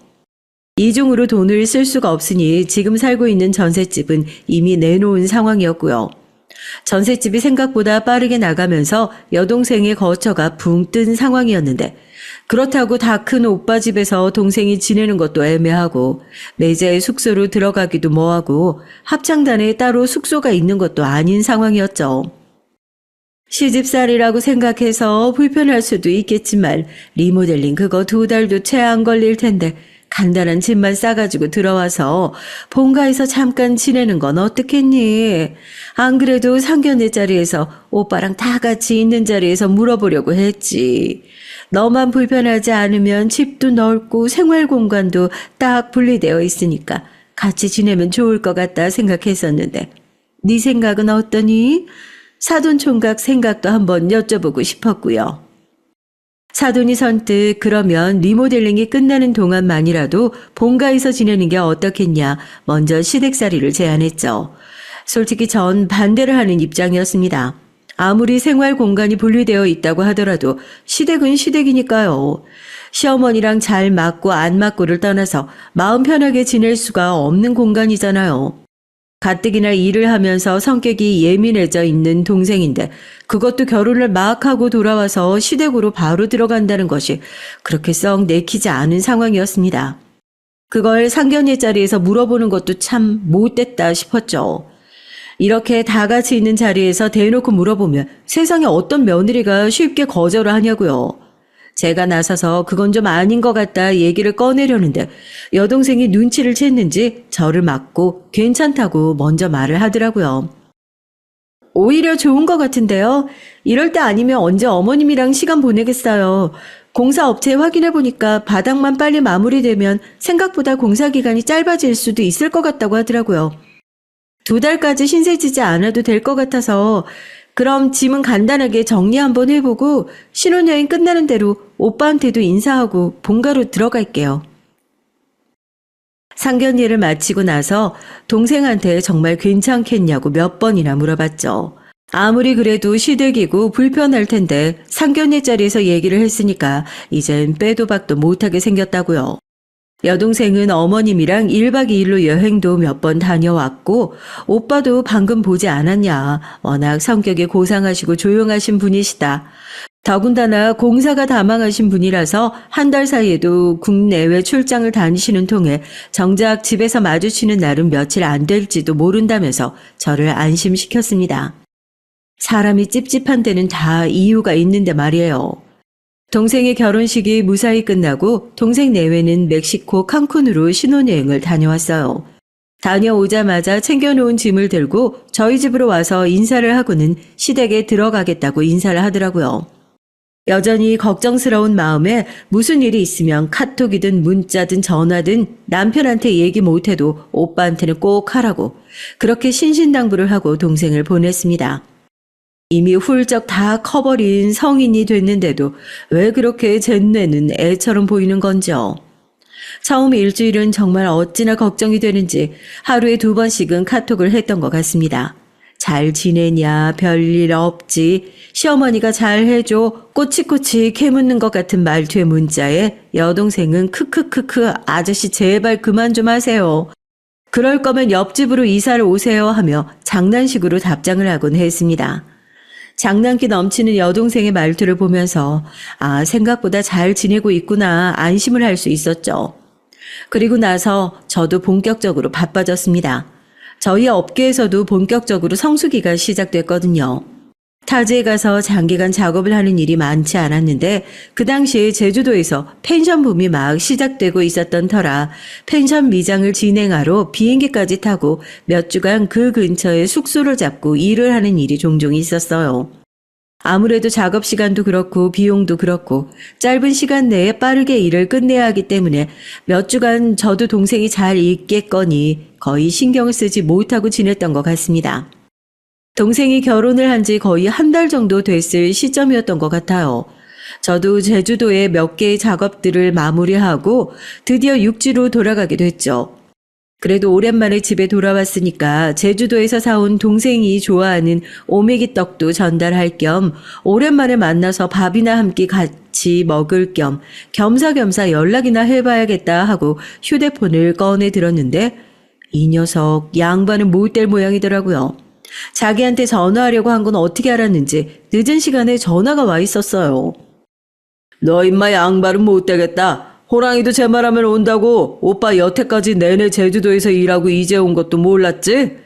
이중으로 돈을 쓸 수가 없으니 지금 살고 있는 전셋집은 이미 내놓은 상황이었고요. 전셋집이 생각보다 빠르게 나가면서 여동생의 거처가 붕 뜬 상황이었는데 그렇다고 다 큰 오빠 집에서 동생이 지내는 것도 애매하고 매제의 숙소로 들어가기도 뭐하고 합창단에 따로 숙소가 있는 것도 아닌 상황이었죠. 시집살이라고 생각해서 불편할 수도 있겠지만 리모델링 그거 2달도 채 안 걸릴 텐데 간단한 짐만 싸가지고 들어와서 본가에서 잠깐 지내는 건 어떻겠니? 안 그래도 상견례 자리에서 오빠랑 다 같이 있는 자리에서 물어보려고 했지. 너만 불편하지 않으면 집도 넓고 생활 공간도 딱 분리되어 있으니까 같이 지내면 좋을 것 같다 생각했었는데 네 생각은 어떠니? 사돈 총각 생각도 한번 여쭤보고 싶었고요. 사돈이 선뜻 그러면 리모델링이 끝나는 동안만이라도 본가에서 지내는 게 어떻겠냐 먼저 시댁살이를 제안했죠. 솔직히 전 반대를 하는 입장이었습니다. 아무리 생활 공간이 분리되어 있다고 하더라도 시댁은 시댁이니까요. 시어머니랑 잘 맞고 안 맞고를 떠나서 마음 편하게 지낼 수가 없는 공간이잖아요. 가뜩이나 일을 하면서 성격이 예민해져 있는 동생인데 그것도 결혼을 막 하고 돌아와서 시댁으로 바로 들어간다는 것이 그렇게 썩 내키지 않은 상황이었습니다. 그걸 상견례 자리에서 물어보는 것도 참 못됐다 싶었죠. 이렇게 다 같이 있는 자리에서 대놓고 물어보면 세상에 어떤 며느리가 쉽게 거절을 하냐고요. 제가 나서서 그건 좀 아닌 것 같다 얘기를 꺼내려는데 여동생이 눈치를 챘는지 저를 맞고 괜찮다고 먼저 말을 하더라고요. 오히려 좋은 것 같은데요. 이럴 때 아니면 언제 어머님이랑 시간 보내겠어요. 공사업체 확인해보니까 바닥만 빨리 마무리되면 생각보다 공사 기간이 짧아질 수도 있을 것 같다고 하더라고요. 2달까지 신세 지지 않아도 될 것 같아서 그럼 짐은 간단하게 정리 한번 해보고 신혼여행 끝나는 대로 오빠한테도 인사하고 본가로 들어갈게요. 상견례를 마치고 나서 동생한테 정말 괜찮겠냐고 몇 번이나 물어봤죠. 아무리 그래도 시댁이고 불편할 텐데 상견례 자리에서 얘기를 했으니까 이젠 빼도 박도 못하게 생겼다고요. 여동생은 어머님이랑 1박 2일로 여행도 몇 번 다녀왔고 오빠도 방금 보지 않았냐. 워낙 성격이 고상하시고 조용하신 분이시다. 더군다나 공사가 다망하신 분이라서 한 달 사이에도 국내외 출장을 다니시는 통에 정작 집에서 마주치는 날은 며칠 안 될지도 모른다면서 저를 안심시켰습니다. 사람이 찝찝한 데는 다 이유가 있는데 말이에요. 동생의 결혼식이 무사히 끝나고 동생 내외는 멕시코 칸쿤으로 신혼여행을 다녀왔어요. 다녀오자마자 챙겨놓은 짐을 들고 저희 집으로 와서 인사를 하고는 시댁에 들어가겠다고 인사를 하더라고요. 여전히 걱정스러운 마음에 무슨 일이 있으면 카톡이든 문자든 전화든 남편한테 얘기 못해도 오빠한테는 꼭 하라고 그렇게 신신당부를 하고 동생을 보냈습니다. 이미 훌쩍 다 커버린 성인이 됐는데도 왜 그렇게 제 눈에는 애처럼 보이는 건지요. 처음 일주일은 정말 어찌나 걱정이 되는지 하루에 2번씩은 카톡을 했던 것 같습니다. 잘 지내냐, 별일 없지, 시어머니가 잘 해줘, 꼬치꼬치 캐묻는 것 같은 말투의 문자에 여동생은 크크크크 아저씨 제발 그만 좀 하세요. 그럴 거면 옆집으로 이사를 오세요 하며 장난식으로 답장을 하곤 했습니다. 장난기 넘치는 여동생의 말투를 보면서 생각보다 잘 지내고 있구나 안심을 할 수 있었죠. 그리고 나서 저도 본격적으로 바빠졌습니다. 저희 업계에서도 본격적으로 성수기가 시작됐거든요. 타지에 가서 장기간 작업을 하는 일이 많지 않았는데 그 당시에 제주도에서 펜션 붐이 막 시작되고 있었던 터라 펜션 미장을 진행하러 비행기까지 타고 몇 주간 그 근처에 숙소를 잡고 일을 하는 일이 종종 있었어요. 아무래도 작업 시간도 그렇고 비용도 그렇고 짧은 시간 내에 빠르게 일을 끝내야 하기 때문에 몇 주간 저도 동생이 잘 있겠거니 거의 신경을 쓰지 못하고 지냈던 것 같습니다. 동생이 결혼을 한 지 거의 한 달 정도 됐을 시점이었던 것 같아요. 저도 제주도에 몇 개의 작업들을 마무리하고 드디어 육지로 돌아가게 됐죠. 그래도 오랜만에 집에 돌아왔으니까 제주도에서 사온 동생이 좋아하는 오메기 떡도 전달할 겸 오랜만에 만나서 밥이나 함께 같이 먹을 겸 겸사겸사 연락이나 해봐야겠다 하고 휴대폰을 꺼내 들었는데 이 녀석 양반은 못 될 모양이더라고요. 자기한테 전화하려고 한 건 어떻게 알았는지 늦은 시간에 전화가 와 있었어요. 너 임마 양반은 못 되겠다. 호랑이도 제 말하면 온다고. 오빠 여태까지 내내 제주도에서 일하고 이제 온 것도 몰랐지?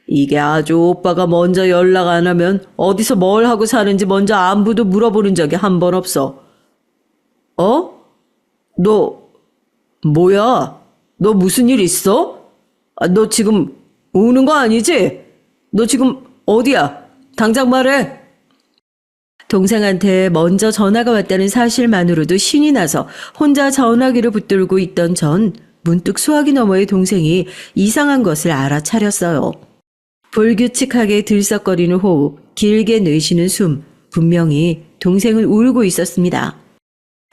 이게 아주 오빠가 먼저 연락 안 하면 어디서 뭘 하고 사는지 먼저 안부도 물어보는 적이 한 번 없어. 어? 너 뭐야? 너 무슨 일 있어? 너 지금 우는 거 아니지? 너 지금 어디야? 당장 말해. 동생한테 먼저 전화가 왔다는 사실만으로도 신이 나서 혼자 전화기를 붙들고 있던 전 문득 수화기 너머의 동생이 이상한 것을 알아차렸어요. 불규칙하게 들썩거리는 호흡, 길게 내쉬는 숨, 분명히 동생은 울고 있었습니다.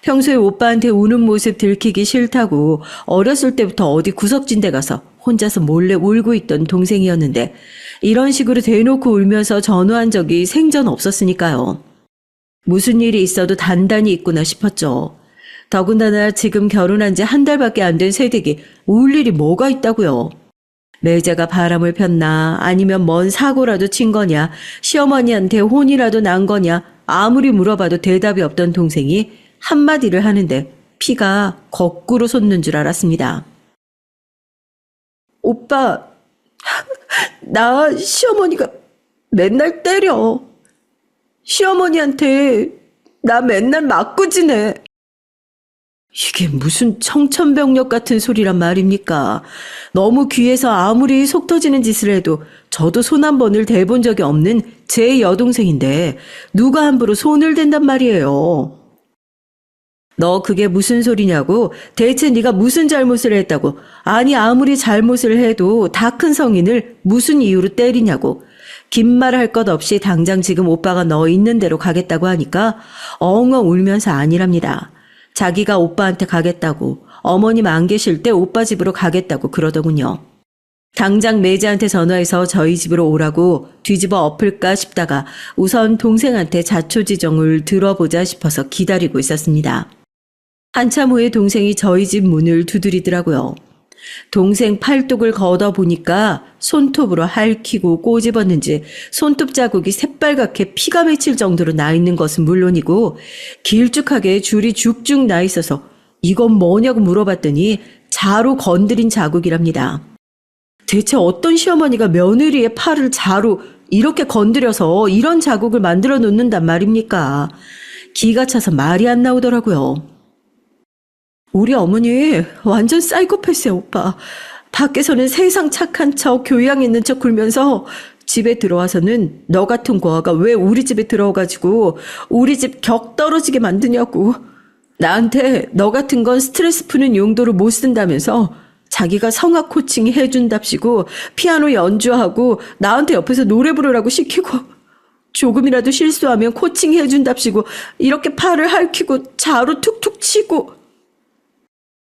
평소에 오빠한테 우는 모습 들키기 싫다고 어렸을 때부터 어디 구석진 데 가서 혼자서 몰래 울고 있던 동생이었는데 이런 식으로 대놓고 울면서 전화한 적이 생전 없었으니까요. 무슨 일이 있어도 단단히 있구나 싶었죠. 더군다나 지금 결혼한 지 한 달밖에 안 된 새댁이 울 일이 뭐가 있다고요. 매제가 바람을 폈나 아니면 뭔 사고라도 친 거냐 시어머니한테 혼이라도 난 거냐 아무리 물어봐도 대답이 없던 동생이 한마디를 하는데 피가 거꾸로 솟는 줄 알았습니다. 오빠, 나 시어머니가 맨날 때려. 시어머니한테 나 맨날 맞고 지내. 이게 무슨 청천벽력 같은 소리란 말입니까? 너무 귀해서 아무리 속 터지는 짓을 해도 저도 손 한 번을 대본 적이 없는 제 여동생인데 누가 함부로 손을 댄단 말이에요. 너 그게 무슨 소리냐고? 대체 네가 무슨 잘못을 했다고? 아니 아무리 잘못을 해도 다 큰 성인을 무슨 이유로 때리냐고? 긴 말 할 것 없이 당장 지금 오빠가 너 있는 대로 가겠다고 하니까 엉엉 울면서 아니랍니다. 자기가 오빠한테 가겠다고 어머님 안 계실 때 오빠 집으로 가겠다고 그러더군요. 당장 매제한테 전화해서 저희 집으로 오라고 뒤집어 엎을까 싶다가 우선 동생한테 자초지종을 들어보자 싶어서 기다리고 있었습니다. 한참 후에 동생이 저희 집 문을 두드리더라고요. 동생 팔뚝을 걷어보니까 손톱으로 핥히고 꼬집었는지 손톱 자국이 새빨갛게 피가 맺힐 정도로 나 있는 것은 물론이고 길쭉하게 줄이 쭉쭉 나 있어서 이건 뭐냐고 물어봤더니 자로 건드린 자국이랍니다. 대체 어떤 시어머니가 며느리의 팔을 자로 이렇게 건드려서 이런 자국을 만들어 놓는단 말입니까? 기가 차서 말이 안 나오더라고요. 우리 어머니 완전 사이코패스야 오빠. 밖에서는 세상 착한 척 교양 있는 척 굴면서 집에 들어와서는 너 같은 고아가 왜 우리 집에 들어와가지고 우리 집 격 떨어지게 만드냐고. 나한테 너 같은 건 스트레스 푸는 용도로 못 쓴다면서 자기가 성악 코칭 해준답시고 피아노 연주하고 나한테 옆에서 노래 부르라고 시키고 조금이라도 실수하면 코칭 해준답시고 이렇게 팔을 핥히고 자로 툭툭 치고.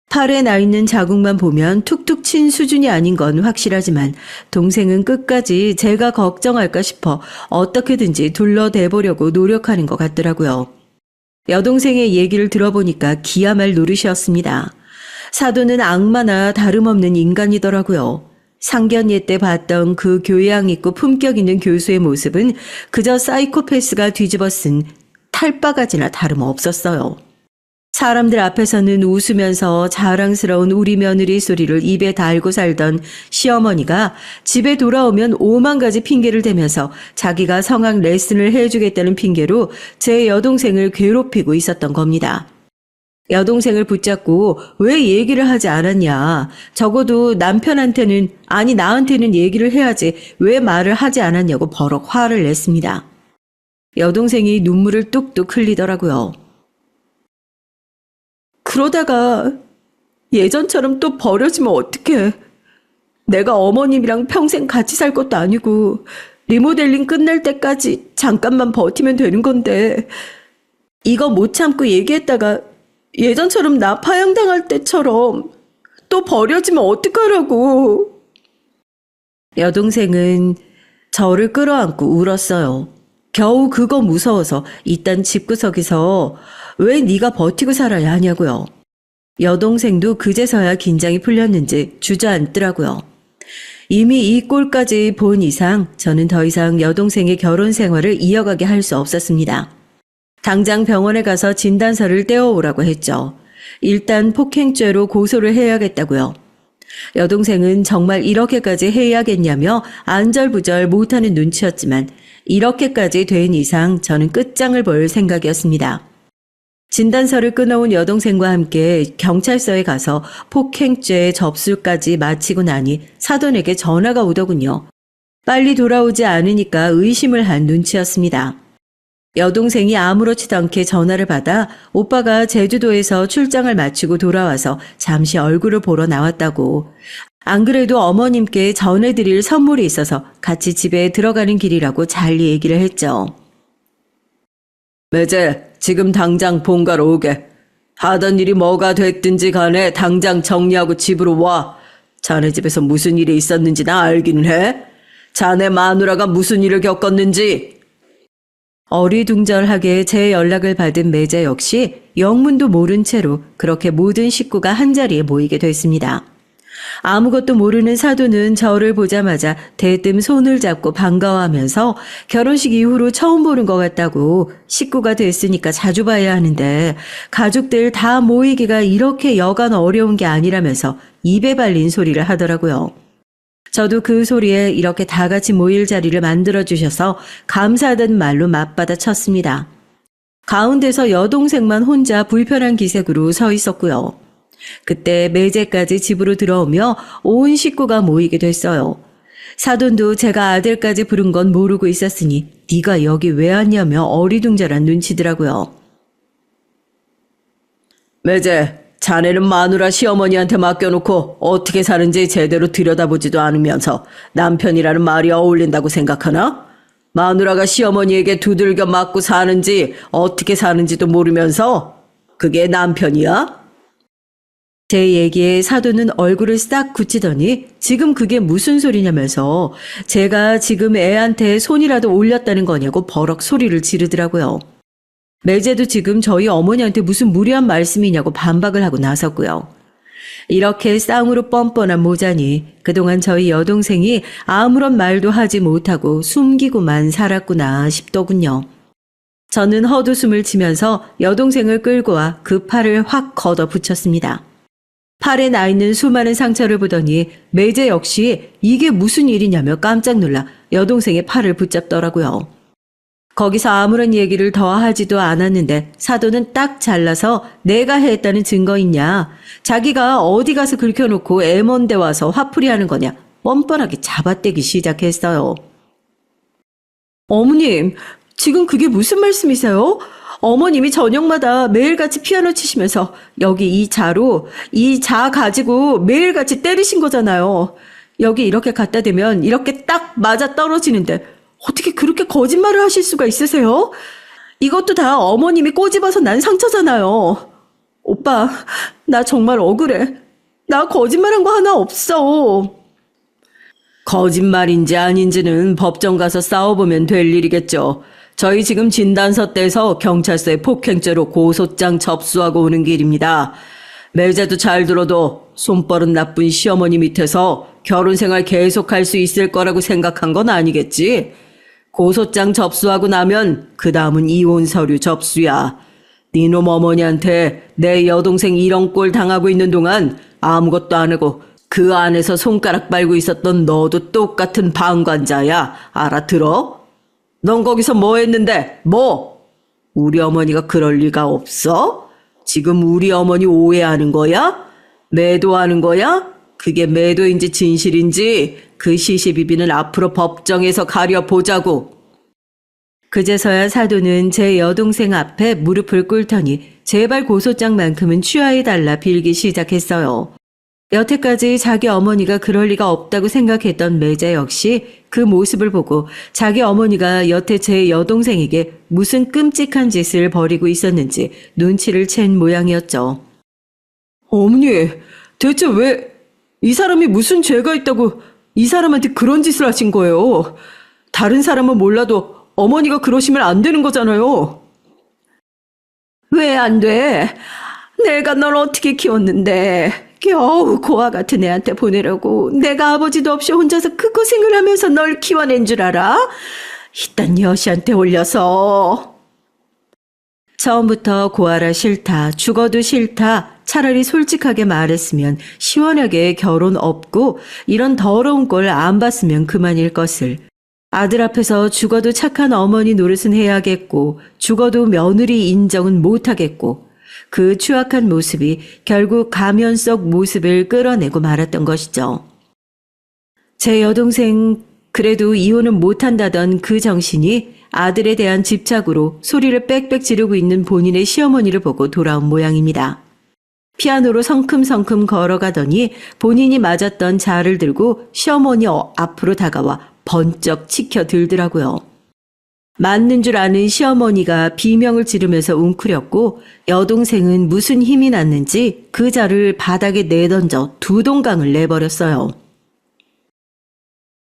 팔에 나 있는 자국만 보면 툭툭 친 수준이 아닌 건 확실하지만 동생은 끝까지 제가 걱정할까 싶어 어떻게든지 둘러대보려고 노력하는 것 같더라고요. 여동생의 얘기를 들어보니까 기야말 노릇이었습니다. 사돈은 악마나 다름없는 인간이더라고요. 상견례 때 봤던 그 교양 있고 품격 있는 교수의 모습은 그저 사이코패스가 뒤집어 쓴 탈바가지나 다름없었어요. 사람들 앞에서는 웃으면서 자랑스러운 우리 며느리 소리를 입에 달고 살던 시어머니가 집에 돌아오면 5만 가지 핑계를 대면서 자기가 성악 레슨을 해주겠다는 핑계로 제 여동생을 괴롭히고 있었던 겁니다. 여동생을 붙잡고 왜 얘기를 하지 않았냐. 적어도 남편한테는, 아니 나한테는 얘기를 해야지 왜 말을 하지 않았냐고 버럭 화를 냈습니다. 여동생이 눈물을 뚝뚝 흘리더라고요. 그러다가 예전처럼 또 버려지면 어떡해. 내가 어머님이랑 평생 같이 살 것도 아니고 리모델링 끝날 때까지 잠깐만 버티면 되는 건데 이거 못 참고 얘기했다가 예전처럼 나 파양당할 때처럼 또 버려지면 어떡하라고. 여동생은 저를 끌어안고 울었어요. 겨우 그거 무서워서 이딴 집구석에서 왜 네가 버티고 살아야 하냐고요. 여동생도 그제서야 긴장이 풀렸는지 주저앉더라고요. 이미 이 꼴까지 본 이상 저는 더 이상 여동생의 결혼 생활을 이어가게 할 수 없었습니다. 당장 병원에 가서 진단서를 떼어오라고 했죠. 일단 폭행죄로 고소를 해야겠다고요. 여동생은 정말 이렇게까지 해야겠냐며 안절부절 못하는 눈치였지만 이렇게까지 된 이상 저는 끝장을 볼 생각이었습니다. 진단서를 끊어온 여동생과 함께 경찰서에 가서 폭행죄 접수까지 마치고 나니 사돈에게 전화가 오더군요. 빨리 돌아오지 않으니까 의심을 한 눈치였습니다. 여동생이 아무렇지도 않게 전화를 받아 오빠가 제주도에서 출장을 마치고 돌아와서 잠시 얼굴을 보러 나왔다고. 안 그래도 어머님께 전해드릴 선물이 있어서 같이 집에 들어가는 길이라고 잘 얘기를 했죠. 매제, 지금 당장 본가로 오게. 하던 일이 뭐가 됐든지 간에 당장 정리하고 집으로 와. 자네 집에서 무슨 일이 있었는지 나 알기는 해. 자네 마누라가 무슨 일을 겪었는지. 어리둥절하게 제 연락을 받은 매제 역시 영문도 모른 채로 그렇게 모든 식구가 한자리에 모이게 됐습니다. 아무것도 모르는 사돈은 저를 보자마자 대뜸 손을 잡고 반가워하면서 결혼식 이후로 처음 보는 것 같다고 식구가 됐으니까 자주 봐야 하는데 가족들 다 모이기가 이렇게 여간 어려운 게 아니라면서 입에 발린 소리를 하더라고요. 저도 그 소리에 이렇게 다 같이 모일 자리를 만들어주셔서 감사하다는 말로 맞받아 쳤습니다. 가운데서 여동생만 혼자 불편한 기색으로 서 있었고요. 그때 매제까지 집으로 들어오며 온 식구가 모이게 됐어요. 사돈도 제가 아들까지 부른 건 모르고 있었으니 네가 여기 왜 왔냐며 어리둥절한 눈치더라고요. 매제, 자네는 마누라 시어머니한테 맡겨놓고 어떻게 사는지 제대로 들여다보지도 않으면서 남편이라는 말이 어울린다고 생각하나? 마누라가 시어머니에게 두들겨 맞고 사는지 어떻게 사는지도 모르면서 그게 남편이야? 제 얘기에 사돈은 얼굴을 싹 굳히더니 지금 그게 무슨 소리냐면서 제가 지금 애한테 손이라도 올렸다는 거냐고 버럭 소리를 지르더라고요. 매제도 지금 저희 어머니한테 무슨 무례한 말씀이냐고 반박을 하고 나섰고요. 이렇게 쌍으로 뻔뻔한 모자니 그동안 저희 여동생이 아무런 말도 하지 못하고 숨기고만 살았구나 싶더군요. 저는 헛웃음을 치면서 여동생을 끌고 와 그 팔을 확 걷어 붙였습니다. 팔에 나 있는 수많은 상처를 보더니 매제 역시 이게 무슨 일이냐며 깜짝 놀라 여동생의 팔을 붙잡더라고요. 거기서 아무런 얘기를 더 하지도 않았는데 사돈은 딱 잘라서 내가 했다는 증거 있냐? 자기가 어디 가서 긁혀놓고 애먼데 와서 화풀이하는 거냐? 뻔뻔하게 잡아떼기 시작했어요. 어머님, 지금 그게 무슨 말씀이세요? 어머님이 저녁마다 매일같이 피아노 치시면서 여기 이 자 가지고 매일같이 때리신 거잖아요. 여기 이렇게 갖다 대면 이렇게 딱 맞아 떨어지는데 어떻게 그렇게 거짓말을 하실 수가 있으세요? 이것도 다 어머님이 꼬집어서 난 상처잖아요. 오빠, 나 정말 억울해. 나 거짓말한 거 하나 없어. 거짓말인지 아닌지는 법정 가서 싸워보면 될 일이겠죠. 저희 지금 진단서 떼서 경찰서에 폭행죄로 고소장 접수하고 오는 길입니다. 매제도 잘 들어도 손버릇 나쁜 시어머니 밑에서 결혼 생활 계속할 수 있을 거라고 생각한 건 아니겠지? 고소장 접수하고 나면 그 다음은 이혼 서류 접수야. 네놈 어머니한테 내 여동생 이런 꼴 당하고 있는 동안 아무것도 안 하고 그 안에서 손가락 빨고 있었던 너도 똑같은 방관자야. 알아들어? 넌 거기서 뭐 했는데? 뭐? 우리 어머니가 그럴 리가 없어? 지금 우리 어머니 오해하는 거야? 매도하는 거야? 그게 매도인지 진실인지 그 시시비비는 앞으로 법정에서 가려보자고. 그제서야 사돈은 제 여동생 앞에 무릎을 꿇더니 제발 고소장만큼은 취하해달라 빌기 시작했어요. 여태까지 자기 어머니가 그럴 리가 없다고 생각했던 매자 역시 그 모습을 보고 자기 어머니가 여태 제 여동생에게 무슨 끔찍한 짓을 벌이고 있었는지 눈치를 챈 모양이었죠. 어머니, 대체 왜 이 사람이 무슨 죄가 있다고 이 사람한테 그런 짓을 하신 거예요? 다른 사람은 몰라도 어머니가 그러시면 안 되는 거잖아요. 왜 안 돼? 내가 널 어떻게 키웠는데 겨우 고아 같은 애한테 보내려고 내가 아버지도 없이 혼자서 그 고생을 하면서 널 키워낸 줄 알아? 이딴 여시한테 올려서. 처음부터 고아라 싫다, 죽어도 싫다, 차라리 솔직하게 말했으면 시원하게 결혼 없고 이런 더러운 꼴 안 봤으면 그만일 것을. 아들 앞에서 죽어도 착한 어머니 노릇은 해야겠고 죽어도 며느리 인정은 못하겠고 그 추악한 모습이 결국 가면 속 모습을 끌어내고 말았던 것이죠. 제 여동생 그래도 이혼은 못한다던 그 정신이 아들에 대한 집착으로 소리를 빽빽 지르고 있는 본인의 시어머니를 보고 돌아온 모양입니다. 피아노로 성큼성큼 걸어가더니 본인이 맞았던 자를 들고 시어머니 앞으로 다가와 번쩍 치켜들더라고요. 맞는 줄 아는 시어머니가 비명을 지르면서 웅크렸고 여동생은 무슨 힘이 났는지 그 자를 바닥에 내던져 두 동강을 내버렸어요.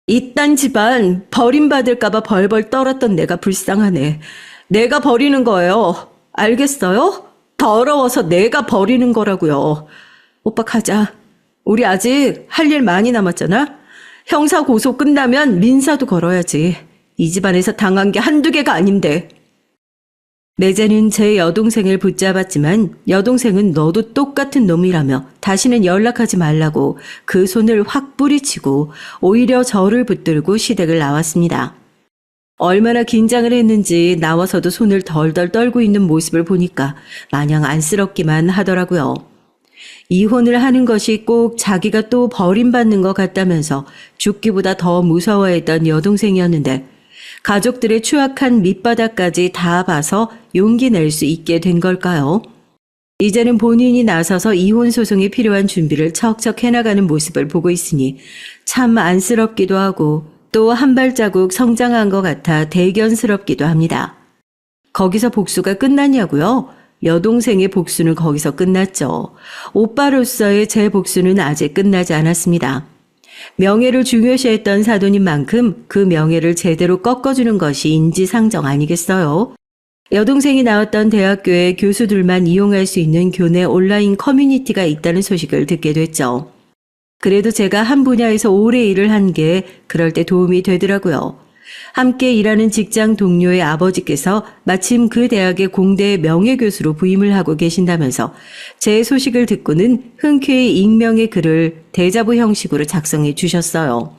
이딴 집안 버림받을까봐 벌벌 떨었던 내가 불쌍하네. 내가 버리는 거예요. 알겠어요? 더러워서 내가 버리는 거라고요. 오빠 가자. 우리 아직 할 일 많이 남았잖아. 형사 고소 끝나면 민사도 걸어야지. 이 집안에서 당한 게 한두 개가 아닌데. 매제는 제 여동생을 붙잡았지만 여동생은 너도 똑같은 놈이라며 다시는 연락하지 말라고 그 손을 확 뿌리치고 오히려 저를 붙들고 시댁을 나왔습니다. 얼마나 긴장을 했는지 나와서도 손을 덜덜 떨고 있는 모습을 보니까 마냥 안쓰럽기만 하더라고요. 이혼을 하는 것이 꼭 자기가 또 버림받는 것 같다면서 죽기보다 더 무서워했던 여동생이었는데 가족들의 추악한 밑바닥까지 다 봐서 용기 낼 수 있게 된 걸까요? 이제는 본인이 나서서 이혼 소송에 필요한 준비를 척척 해나가는 모습을 보고 있으니 참 안쓰럽기도 하고 또 한 발자국 성장한 것 같아 대견스럽기도 합니다. 거기서 복수가 끝났냐고요? 여동생의 복수는 거기서 끝났죠. 오빠로서의 제 복수는 아직 끝나지 않았습니다. 명예를 중요시했던 사돈인 만큼 그 명예를 제대로 꺾어주는 것이 인지상정 아니겠어요? 여동생이 나왔던 대학교의 교수들만 이용할 수 있는 교내 온라인 커뮤니티가 있다는 소식을 듣게 됐죠. 그래도 제가 한 분야에서 오래 일을 한 게 그럴 때 도움이 되더라고요. 함께 일하는 직장 동료의 아버지께서 마침 그 대학의 공대 명예교수로 부임을 하고 계신다면서 제 소식을 듣고는 흔쾌히 익명의 글을 대자보 형식으로 작성해 주셨어요.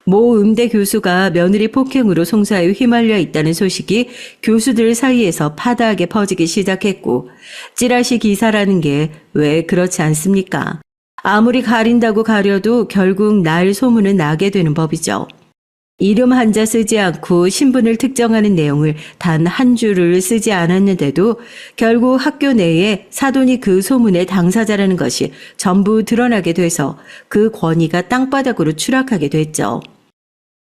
모 음대 교수가 며느리 폭행으로 송사에 휘말려 있다는 소식이 교수들 사이에서 파다하게 퍼지기 시작했고 찌라시 기사라는 게 왜 그렇지 않습니까? 아무리 가린다고 가려도 결국 날 소문은 나게 되는 법이죠. 이름 한자 쓰지 않고 신분을 특정하는 내용을 단 한 줄을 쓰지 않았는데도 결국 학교 내에 사돈이 그 소문의 당사자라는 것이 전부 드러나게 돼서 그 권위가 땅바닥으로 추락하게 됐죠.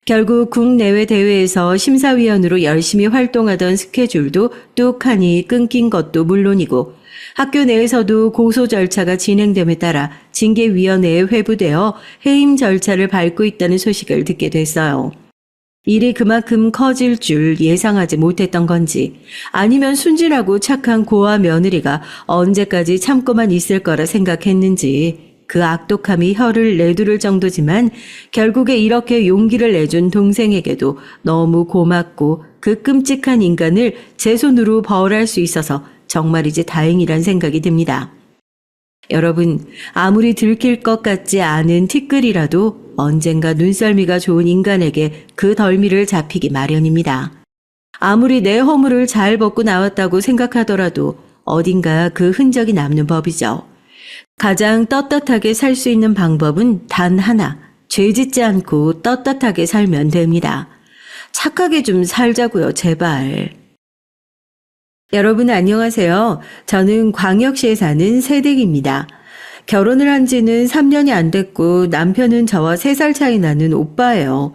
결국 국내외 대회에서 심사위원으로 열심히 활동하던 스케줄도 뚝하니 끊긴 것도 물론이고 학교 내에서도 고소 절차가 진행됨에 따라 징계위원회에 회부되어 해임 절차를 밟고 있다는 소식을 듣게 됐어요. 일이 그만큼 커질 줄 예상하지 못했던 건지 아니면 순진하고 착한 고아 며느리가 언제까지 참고만 있을 거라 생각했는지 그 악독함이 혀를 내두를 정도지만 결국에 이렇게 용기를 내준 동생에게도 너무 고맙고 그 끔찍한 인간을 제 손으로 벌할 수 있어서 정말이지 다행이란 생각이 듭니다. 여러분, 아무리 들킬 것 같지 않은 티끌이라도 언젠가 눈썰미가 좋은 인간에게 그 덜미를 잡히기 마련입니다. 아무리 내 허물을 잘 벗고 나왔다고 생각하더라도 어딘가 그 흔적이 남는 법이죠. 가장 떳떳하게 살 수 있는 방법은 단 하나, 죄 짓지 않고 떳떳하게 살면 됩니다. 착하게 좀 살자고요, 제발. 여러분 안녕하세요. 저는 광역시에 사는 새댁입니다. 결혼을 한 지는 3년이 안 됐고 남편은 저와 3살 차이 나는 오빠예요.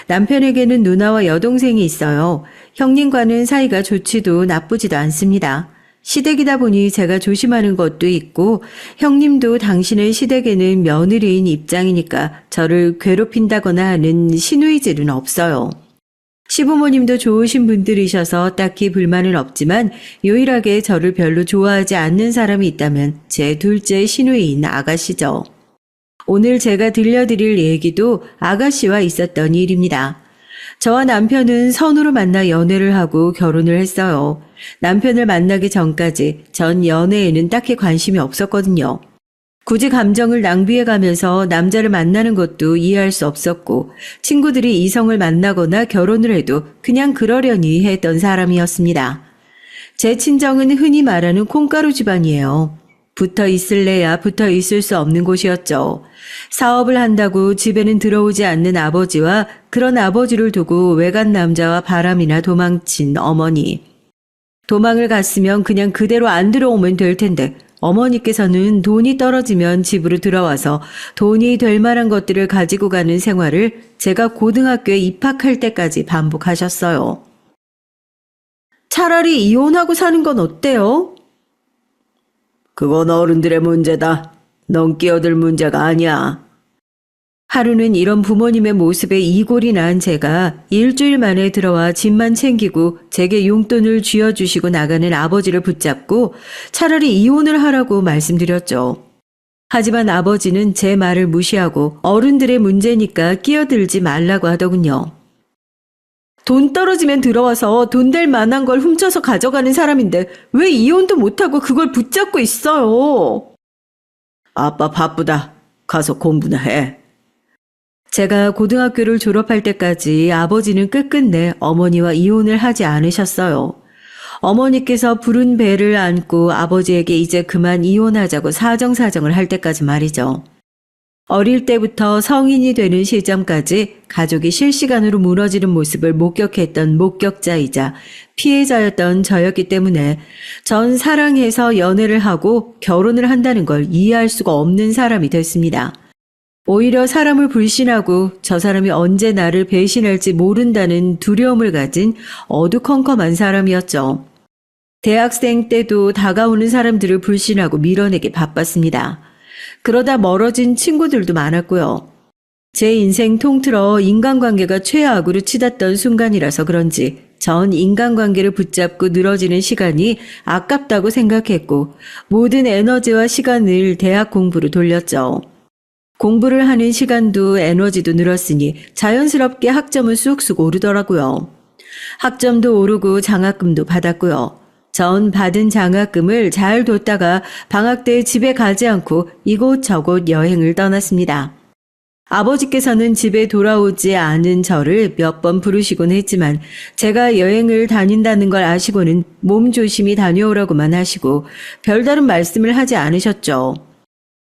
남편에게는 누나와 여동생이 있어요. 형님과는 사이가 좋지도 나쁘지도 않습니다. 시댁이다 보니 제가 조심하는 것도 있고 형님도 당신의 시댁에는 며느리인 입장이니까 저를 괴롭힌다거나 하는 시누이질은 없어요. 시부모님도 좋으신 분들이셔서 딱히 불만은 없지만 유일하게 저를 별로 좋아하지 않는 사람이 있다면 제 둘째 시누이인 아가씨죠. 오늘 제가 들려드릴 얘기도 아가씨와 있었던 일입니다. 저와 남편은 선으로 만나 연애를 하고 결혼을 했어요. 남편을 만나기 전까지 전 연애에는 딱히 관심이 없었거든요. 굳이 감정을 낭비해가면서 남자를 만나는 것도 이해할 수 없었고 친구들이 이성을 만나거나 결혼을 해도 그냥 그러려니 했던 사람이었습니다. 제 친정은 흔히 말하는 콩가루 집안이에요. 붙어 있을래야 붙어 있을 수 없는 곳이었죠. 사업을 한다고 집에는 들어오지 않는 아버지와 그런 아버지를 두고 외간 남자와 바람이나 도망친 어머니. 도망을 갔으면 그냥 그대로 안 들어오면 될 텐데 어머니께서는 돈이 떨어지면 집으로 들어와서 돈이 될 만한 것들을 가지고 가는 생활을 제가 고등학교에 입학할 때까지 반복하셨어요. 차라리 이혼하고 사는 건 어때요? 그건 어른들의 문제다. 넌 끼어들 문제가 아니야. 하루는 이런 부모님의 모습에 이골이 난 제가 일주일 만에 들어와 집만 챙기고 제게 용돈을 쥐어주시고 나가는 아버지를 붙잡고 차라리 이혼을 하라고 말씀드렸죠. 하지만 아버지는 제 말을 무시하고 어른들의 문제니까 끼어들지 말라고 하더군요. 돈 떨어지면 들어와서 돈 될 만한 걸 훔쳐서 가져가는 사람인데 왜 이혼도 못하고 그걸 붙잡고 있어요? 아빠 바쁘다. 가서 공부나 해. 제가 고등학교를 졸업할 때까지 아버지는 끝끝내 어머니와 이혼을 하지 않으셨어요. 어머니께서 부른 배를 안고 아버지에게 이제 그만 이혼하자고 사정사정을 할 때까지 말이죠. 어릴 때부터 성인이 되는 시점까지 가족이 실시간으로 무너지는 모습을 목격했던 목격자이자 피해자였던 저였기 때문에 전 사랑해서 연애를 하고 결혼을 한다는 걸 이해할 수가 없는 사람이 됐습니다. 오히려 사람을 불신하고 저 사람이 언제 나를 배신할지 모른다는 두려움을 가진 어두컴컴한 사람이었죠. 대학생 때도 다가오는 사람들을 불신하고 밀어내기 바빴습니다. 그러다 멀어진 친구들도 많았고요. 제 인생 통틀어 인간관계가 최악으로 치닫던 순간이라서 그런지 전 인간관계를 붙잡고 늘어지는 시간이 아깝다고 생각했고 모든 에너지와 시간을 대학 공부로 돌렸죠. 공부를 하는 시간도 에너지도 늘었으니 자연스럽게 학점은 쑥쑥 오르더라고요. 학점도 오르고 장학금도 받았고요. 전 받은 장학금을 잘 뒀다가 방학 때 집에 가지 않고 이곳저곳 여행을 떠났습니다. 아버지께서는 집에 돌아오지 않은 저를 몇 번 부르시곤 했지만 제가 여행을 다닌다는 걸 아시고는 몸 조심히 다녀오라고만 하시고 별다른 말씀을 하지 않으셨죠.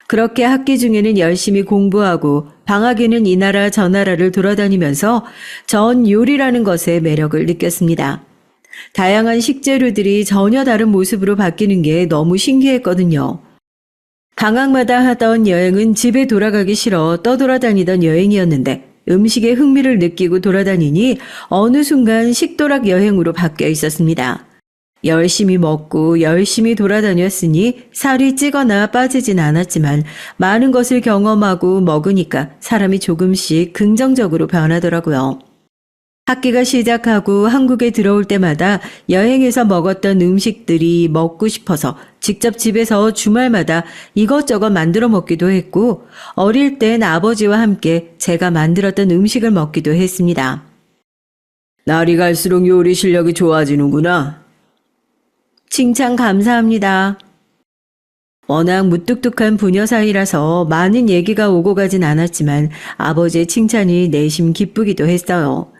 그렇게 학기 중에는 열심히 공부하고 방학에는 이 나라 저 나라를 돌아다니면서 전 요리라는 것에 매력을 느꼈습니다. 다양한 식재료들이 전혀 다른 모습으로 바뀌는 게 너무 신기했거든요. 방학마다 하던 여행은 집에 돌아가기 싫어 떠돌아다니던 여행이었는데 음식에 흥미를 느끼고 돌아다니니 어느 순간 식도락 여행으로 바뀌어 있었습니다. 열심히 먹고 열심히 돌아다녔으니 살이 찌거나 빠지진 않았지만 많은 것을 경험하고 먹으니까 사람이 조금씩 긍정적으로 변하더라고요. 학기가 시작하고 한국에 들어올 때마다 여행에서 먹었던 음식들이 먹고 싶어서 직접 집에서 주말마다 이것저것 만들어 먹기도 했고 어릴 땐 아버지와 함께 제가 만들었던 음식을 먹기도 했습니다. 날이 갈수록 요리 실력이 좋아지는구나. 칭찬 감사합니다. 워낙 무뚝뚝한 부녀 사이라서 많은 얘기가 오고 가진 않았지만 아버지의 칭찬이 내심 기쁘기도 했어요.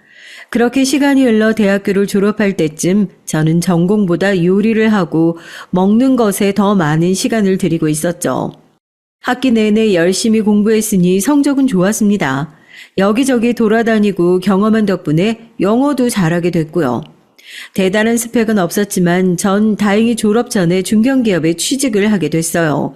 그렇게 시간이 흘러 대학교를 졸업할 때쯤 저는 전공보다 요리를 하고 먹는 것에 더 많은 시간을 들이고 있었죠. 학기 내내 열심히 공부했으니 성적은 좋았습니다. 여기저기 돌아다니고 경험한 덕분에 영어도 잘하게 됐고요. 대단한 스펙은 없었지만 전 다행히 졸업 전에 중견기업에 취직을 하게 됐어요.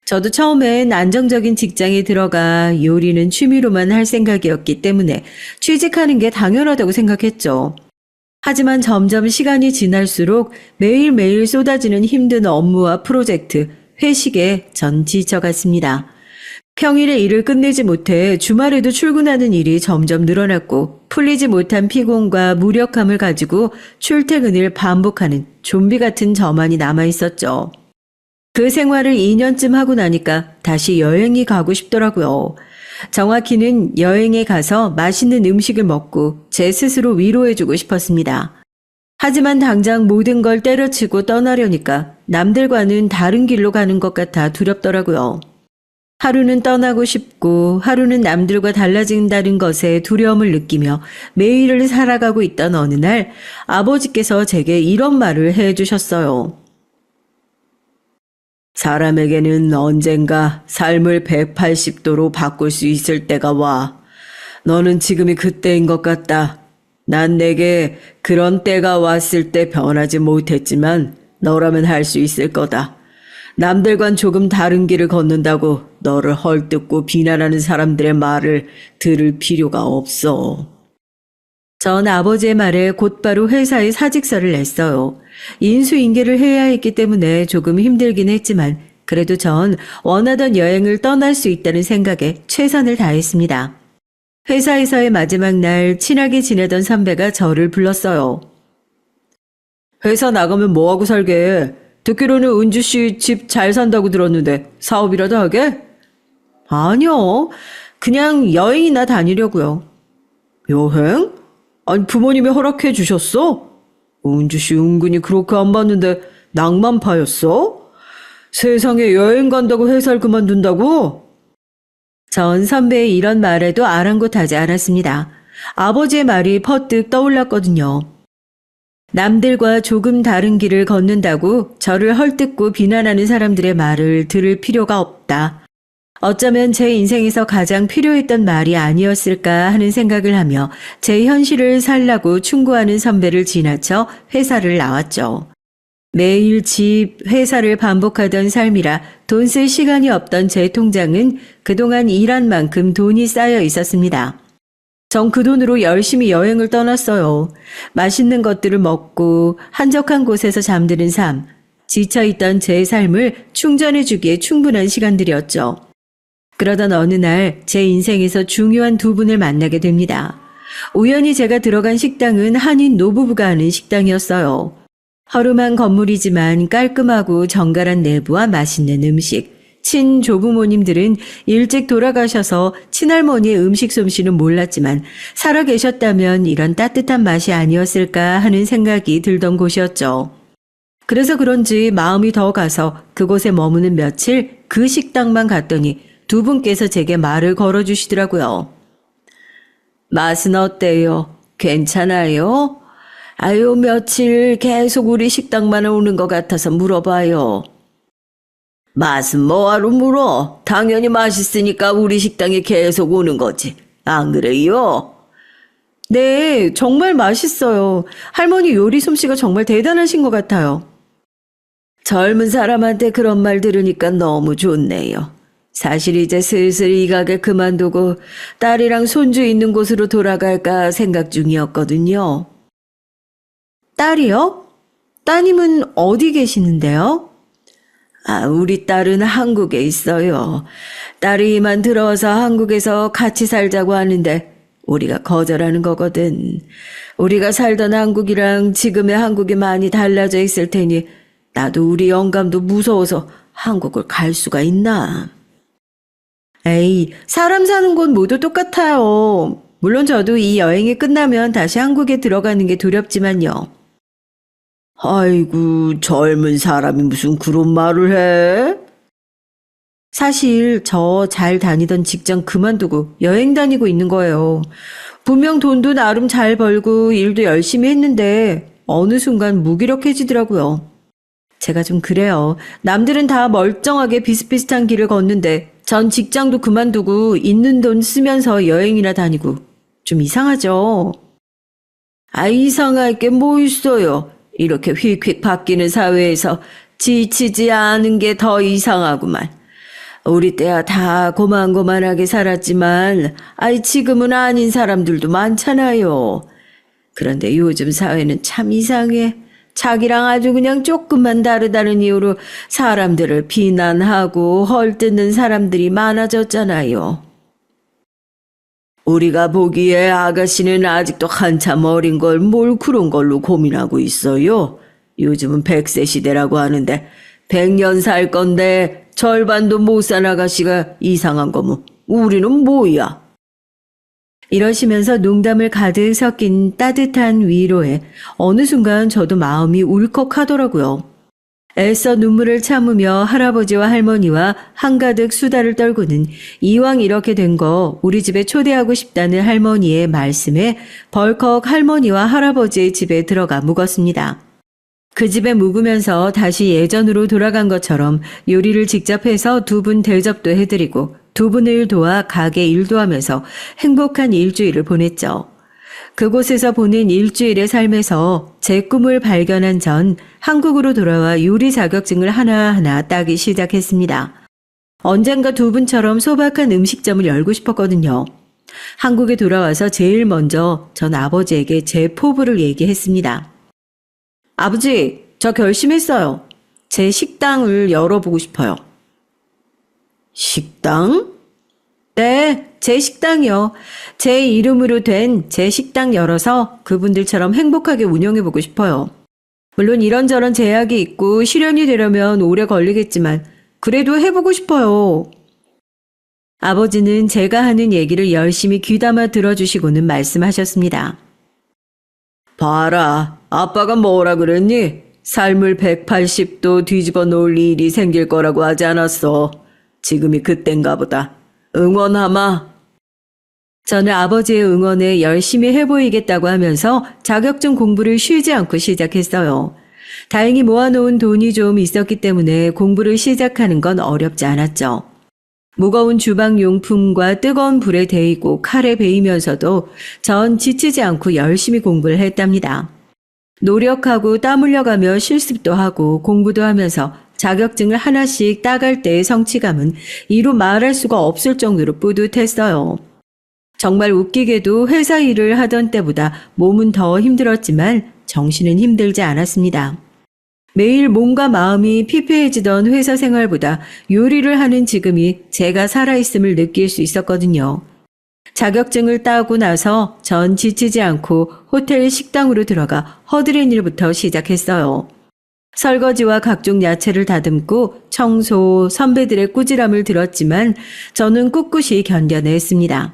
저도 처음엔 안정적인 직장에 들어가 요리는 취미로만 할 생각이었기 때문에 취직하는 게 당연하다고 생각했죠. 하지만 점점 시간이 지날수록 매일매일 쏟아지는 힘든 업무와 프로젝트, 회식에 전 지쳐갔습니다. 평일에 일을 끝내지 못해 주말에도 출근하는 일이 점점 늘어났고 풀리지 못한 피곤과 무력함을 가지고 출퇴근을 반복하는 좀비 같은 저만이 남아있었죠. 그 생활을 2년쯤 하고 나니까 다시 여행이 가고 싶더라고요. 정확히는 여행에 가서 맛있는 음식을 먹고 제 스스로 위로해주고 싶었습니다. 하지만 당장 모든 걸 때려치고 떠나려니까 남들과는 다른 길로 가는 것 같아 두렵더라고요. 하루는 떠나고 싶고 하루는 남들과 달라진다는 것에 두려움을 느끼며 매일을 살아가고 있던 어느 날 아버지께서 제게 이런 말을 해주셨어요. 사람에게는 언젠가 삶을 180도로 바꿀 수 있을 때가 와. 너는 지금이 그때인 것 같다. 난 내게 그런 때가 왔을 때 변하지 못했지만 너라면 할 수 있을 거다. 남들과는 조금 다른 길을 걷는다고 너를 헐뜯고 비난하는 사람들의 말을 들을 필요가 없어. 전 아버지의 말에 곧바로 회사에 사직서를 냈어요. 인수인계를 해야 했기 때문에 조금 힘들긴 했지만 그래도 전 원하던 여행을 떠날 수 있다는 생각에 최선을 다했습니다. 회사에서의 마지막 날 친하게 지내던 선배가 저를 불렀어요. 회사 나가면 뭐하고 살게? 듣기로는 은주 씨 집 잘 산다고 들었는데 사업이라도 하게? 아니요. 그냥 여행이나 다니려고요. 여행? 아니 부모님이 허락해 주셨어? 은주 씨 은근히 그렇게 안 봤는데 낭만파였어? 세상에 여행 간다고 회사를 그만둔다고? 전 선배의 이런 말에도 아랑곳하지 않았습니다. 아버지의 말이 퍼뜩 떠올랐거든요. 남들과 조금 다른 길을 걷는다고 저를 헐뜯고 비난하는 사람들의 말을 들을 필요가 없다. 어쩌면 제 인생에서 가장 필요했던 말이 아니었을까 하는 생각을 하며 제 현실을 살라고 충고하는 선배를 지나쳐 회사를 나왔죠. 매일 집, 회사를 반복하던 삶이라 돈 쓸 시간이 없던 제 통장은 그동안 일한 만큼 돈이 쌓여 있었습니다. 전 그 돈으로 열심히 여행을 떠났어요. 맛있는 것들을 먹고 한적한 곳에서 잠드는 삶, 지쳐있던 제 삶을 충전해주기에 충분한 시간들이었죠. 그러던 어느 날 제 인생에서 중요한 두 분을 만나게 됩니다. 우연히 제가 들어간 식당은 한인 노부부가 하는 식당이었어요. 허름한 건물이지만 깔끔하고 정갈한 내부와 맛있는 음식. 친조부모님들은 일찍 돌아가셔서 친할머니의 음식 솜씨는 몰랐지만 살아 계셨다면 이런 따뜻한 맛이 아니었을까 하는 생각이 들던 곳이었죠. 그래서 그런지 마음이 더 가서 그곳에 머무는 며칠 그 식당만 갔더니 두 분께서 제게 말을 걸어주시더라고요. 맛은 어때요? 괜찮아요? 아유, 며칠 계속 우리 식당만 오는 것 같아서 물어봐요. 맛은 뭐하러 물어? 당연히 맛있으니까 우리 식당에 계속 오는 거지. 안 그래요? 네, 정말 맛있어요. 할머니 요리 솜씨가 정말 대단하신 것 같아요. 젊은 사람한테 그런 말 들으니까 너무 좋네요. 사실 이제 슬슬 이 가게 그만두고 딸이랑 손주 있는 곳으로 돌아갈까 생각 중이었거든요. 딸이요? 따님은 어디 계시는데요? 아, 우리 딸은 한국에 있어요. 딸이 이만 들어와서 한국에서 같이 살자고 하는데 우리가 거절하는 거거든. 우리가 살던 한국이랑 지금의 한국이 많이 달라져 있을 테니 나도 우리 영감도 무서워서 한국을 갈 수가 있나? 에이, 사람 사는 곳 모두 똑같아요. 물론 저도 이 여행이 끝나면 다시 한국에 들어가는 게 두렵지만요. 아이고, 젊은 사람이 무슨 그런 말을 해? 사실 저 잘 다니던 직장 그만두고 여행 다니고 있는 거예요. 분명 돈도 나름 잘 벌고 일도 열심히 했는데 어느 순간 무기력해지더라고요. 제가 좀 그래요. 남들은 다 멀쩡하게 비슷비슷한 길을 걷는데 전 직장도 그만두고 있는 돈 쓰면서 여행이나 다니고 좀 이상하죠? 아, 이상할 게 뭐 있어요. 이렇게 휙휙 바뀌는 사회에서 지치지 않은 게 더 이상하구만. 우리 때야 다 고만고만하게 살았지만, 아이, 지금은 아닌 사람들도 많잖아요. 그런데 요즘 사회는 참 이상해. 자기랑 아주 그냥 조금만 다르다는 이유로 사람들을 비난하고 헐뜯는 사람들이 많아졌잖아요. 우리가 보기에 아가씨는 아직도 한참 어린 걸 뭘 그런 걸로 고민하고 있어요. 요즘은 100세 시대라고 하는데 100년 살 건데 절반도 못 산 아가씨가 이상한 거면 우리는 뭐야? 이러시면서 농담을 가득 섞인 따뜻한 위로에 어느 순간 저도 마음이 울컥하더라고요. 애써 눈물을 참으며 할아버지와 할머니와 한가득 수다를 떨고는 이왕 이렇게 된 거 우리 집에 초대하고 싶다는 할머니의 말씀에 벌컥 할머니와 할아버지의 집에 들어가 묵었습니다. 그 집에 묵으면서 다시 예전으로 돌아간 것처럼 요리를 직접 해서 두 분 대접도 해드리고 두 분을 도와 가게 일도 하면서 행복한 일주일을 보냈죠. 그곳에서 보낸 일주일의 삶에서 제 꿈을 발견한 전 한국으로 돌아와 요리 자격증을 하나하나 따기 시작했습니다. 언젠가 두 분처럼 소박한 음식점을 열고 싶었거든요. 한국에 돌아와서 제일 먼저 전 아버지에게 제 포부를 얘기했습니다. 아버지, 저 결심했어요. 제 식당을 열어보고 싶어요. 식당? 네, 제 식당이요. 제 이름으로 된 제 식당 열어서 그분들처럼 행복하게 운영해보고 싶어요. 물론 이런저런 제약이 있고 실현이 되려면 오래 걸리겠지만 그래도 해보고 싶어요. 아버지는 제가 하는 얘기를 열심히 귀담아 들어주시고는 말씀하셨습니다. 봐라, 아빠가 뭐라 그랬니? 삶을 180도 뒤집어 놓을 일이 생길 거라고 하지 않았어. 지금이 그땐가 보다. 응원하마. 저는 아버지의 응원에 열심히 해보이겠다고 하면서 자격증 공부를 쉬지 않고 시작했어요. 다행히 모아놓은 돈이 좀 있었기 때문에 공부를 시작하는 건 어렵지 않았죠. 무거운 주방용품과 뜨거운 불에 데이고 칼에 베이면서도 전 지치지 않고 열심히 공부를 했답니다. 노력하고 땀 흘려가며 실습도 하고 공부도 하면서 자격증을 하나씩 따갈 때의 성취감은 이루 말할 수가 없을 정도로 뿌듯했어요. 정말 웃기게도 회사 일을 하던 때보다 몸은 더 힘들었지만 정신은 힘들지 않았습니다. 매일 몸과 마음이 피폐해지던 회사 생활보다 요리를 하는 지금이 제가 살아있음을 느낄 수 있었거든요. 자격증을 따고 나서 전 지치지 않고 호텔 식당으로 들어가 허드렛 일부터 시작했어요. 설거지와 각종 야채를 다듬고 청소, 선배들의 꾸지람을 들었지만 저는 꿋꿋이 견뎌냈습니다.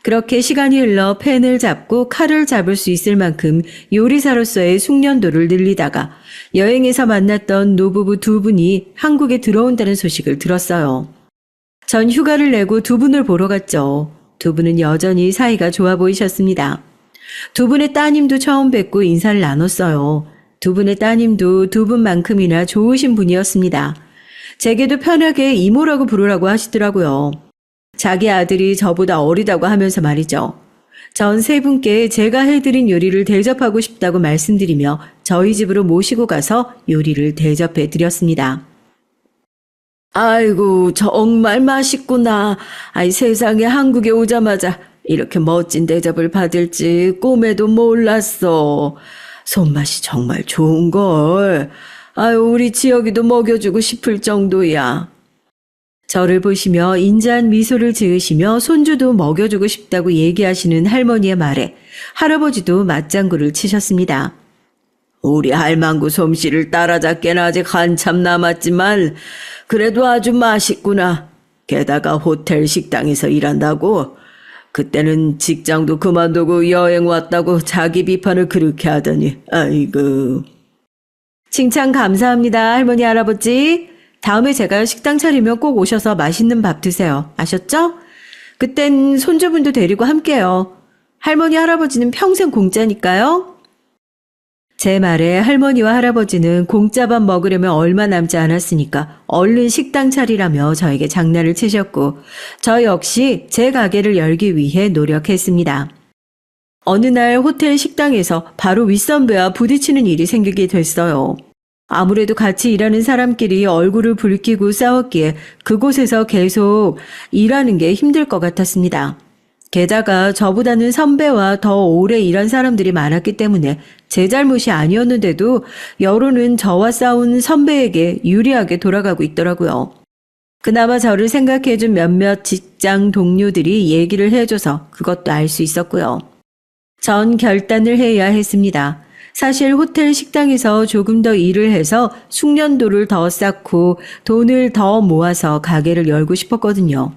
그렇게 시간이 흘러 펜을 잡고 칼을 잡을 수 있을 만큼 요리사로서의 숙련도를 늘리다가 여행에서 만났던 노부부 두 분이 한국에 들어온다는 소식을 들었어요. 전 휴가를 내고 두 분을 보러 갔죠. 두 분은 여전히 사이가 좋아 보이셨습니다. 두 분의 따님도 처음 뵙고 인사를 나눴어요. 두 분의 따님도 두 분만큼이나 좋으신 분이었습니다. 제게도 편하게 이모라고 부르라고 하시더라고요. 자기 아들이 저보다 어리다고 하면서 말이죠. 전 세 분께 제가 해드린 요리를 대접하고 싶다고 말씀드리며 저희 집으로 모시고 가서 요리를 대접해 드렸습니다. 아이고, 정말 맛있구나. 아이, 세상에 한국에 오자마자 이렇게 멋진 대접을 받을지 꿈에도 몰랐어. 손맛이 정말 좋은걸. 아유, 우리 지역이도 먹여주고 싶을 정도야. 저를 보시며 인자한 미소를 지으시며 손주도 먹여주고 싶다고 얘기하시는 할머니의 말에 할아버지도 맞장구를 치셨습니다. 우리 할망구 솜씨를 따라잡기는 아직 한참 남았지만 그래도 아주 맛있구나. 게다가 호텔 식당에서 일한다고? 그때는 직장도 그만두고 여행 왔다고 자기 비판을 그렇게 하더니 아이고. 칭찬 감사합니다, 할머니, 할아버지. 다음에 제가 식당 차리면 꼭 오셔서 맛있는 밥 드세요. 아셨죠? 그땐 손주분도 데리고 함께요. 할머니, 할아버지는 평생 공짜니까요. 제 말에 할머니와 할아버지는 공짜밥 먹으려면 얼마 남지 않았으니까 얼른 식당 차리라며 저에게 장난을 치셨고 저 역시 제 가게를 열기 위해 노력했습니다. 어느 날 호텔 식당에서 바로 윗선배와 부딪히는 일이 생기게 됐어요. 아무래도 같이 일하는 사람끼리 얼굴을 붉히고 싸웠기에 그곳에서 계속 일하는 게 힘들 것 같았습니다. 게다가 저보다는 선배와 더 오래 일한 사람들이 많았기 때문에 제 잘못이 아니었는데도 여론은 저와 싸운 선배에게 유리하게 돌아가고 있더라고요. 그나마 저를 생각해준 몇몇 직장 동료들이 얘기를 해줘서 그것도 알 수 있었고요. 전 결단을 해야 했습니다. 사실 호텔 식당에서 조금 더 일을 해서 숙련도를 더 쌓고 돈을 더 모아서 가게를 열고 싶었거든요.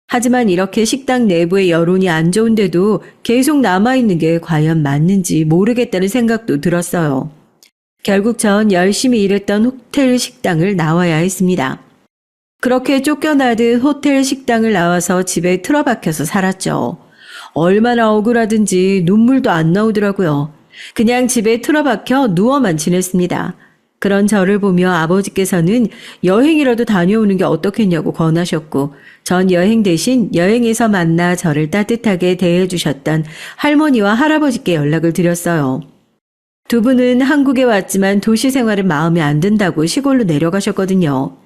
하지만 이렇게 식당 내부의 여론이 안 좋은데도 계속 남아있는 게 과연 맞는지 모르겠다는 생각도 들었어요. 결국 전 열심히 일했던 호텔 식당을 나와야 했습니다. 그렇게 쫓겨나듯 호텔 식당을 나와서 집에 틀어박혀서 살았죠. 얼마나 억울하든지 눈물도 안 나오더라고요. 그냥 집에 틀어박혀 누워만 지냈습니다. 그런 저를 보며 아버지께서는 여행이라도 다녀오는 게 어떻겠냐고 권하셨고 전 여행 대신 여행에서 만나 저를 따뜻하게 대해주셨던 할머니와 할아버지께 연락을 드렸어요. 두 분은 한국에 왔지만 도시 생활은 마음에 안 든다고 시골로 내려가셨거든요.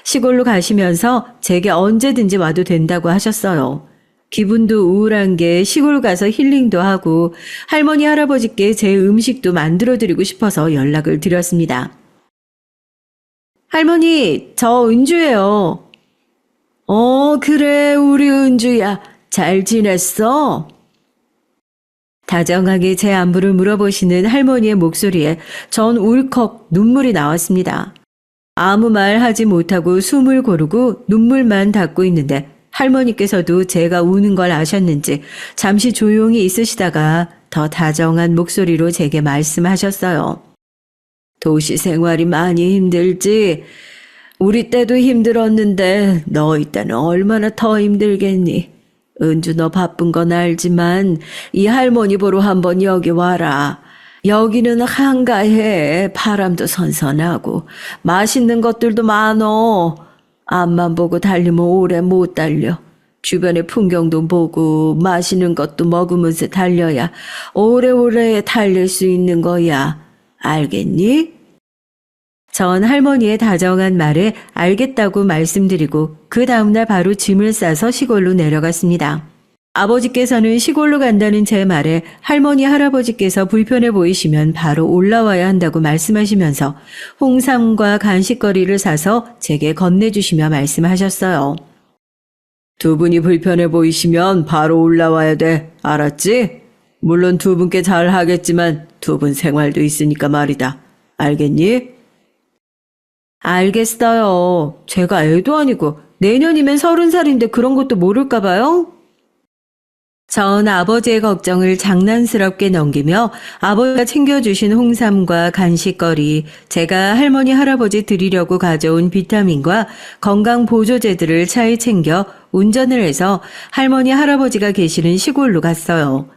시골로 가시면서 제게 언제든지 와도 된다고 하셨어요. 기분도 우울한 게 시골 가서 힐링도 하고 할머니 할아버지께 제 음식도 만들어드리고 싶어서 연락을 드렸습니다. 할머니, 저 은주예요. 그래, 우리 은주야. 잘 지냈어? 다정하게 제 안부를 물어보시는 할머니의 목소리에 전 울컥 눈물이 나왔습니다. 아무 말 하지 못하고 숨을 고르고 눈물만 닦고 있는데 할머니께서도 제가 우는 걸 아셨는지 잠시 조용히 있으시다가 더 다정한 목소리로 제게 말씀하셨어요. 도시 생활이 많이 힘들지. 우리 때도 힘들었는데 너희 때는 얼마나 더 힘들겠니? 은주 너 바쁜 건 알지만 이 할머니 보러 한번 여기 와라. 여기는 한가해. 바람도 선선하고 맛있는 것들도 많어. 앞만 보고 달리면 오래 못 달려. 주변의 풍경도 보고 맛있는 것도 먹으면서 달려야 오래오래 달릴 수 있는 거야. 알겠니? 전 할머니의 다정한 말에 알겠다고 말씀드리고 그 다음날 바로 짐을 싸서 시골로 내려갔습니다. 아버지께서는 시골로 간다는 제 말에 할머니 할아버지께서 불편해 보이시면 바로 올라와야 한다고 말씀하시면서 홍삼과 간식거리를 사서 제게 건네주시며 말씀하셨어요. 두 분이 불편해 보이시면 바로 올라와야 돼. 알았지? 물론 두 분께 잘 하겠지만 두 분 생활도 있으니까 말이다. 알겠니? 알겠어요. 제가 애도 아니고 내년이면 30살인데 그런 것도 모를까 봐요? 전 아버지의 걱정을 장난스럽게 넘기며 아버지가 챙겨주신 홍삼과 간식거리, 제가 할머니 할아버지 드리려고 가져온 비타민과 건강보조제들을 차에 챙겨 운전을 해서 할머니 할아버지가 계시는 시골로 갔어요.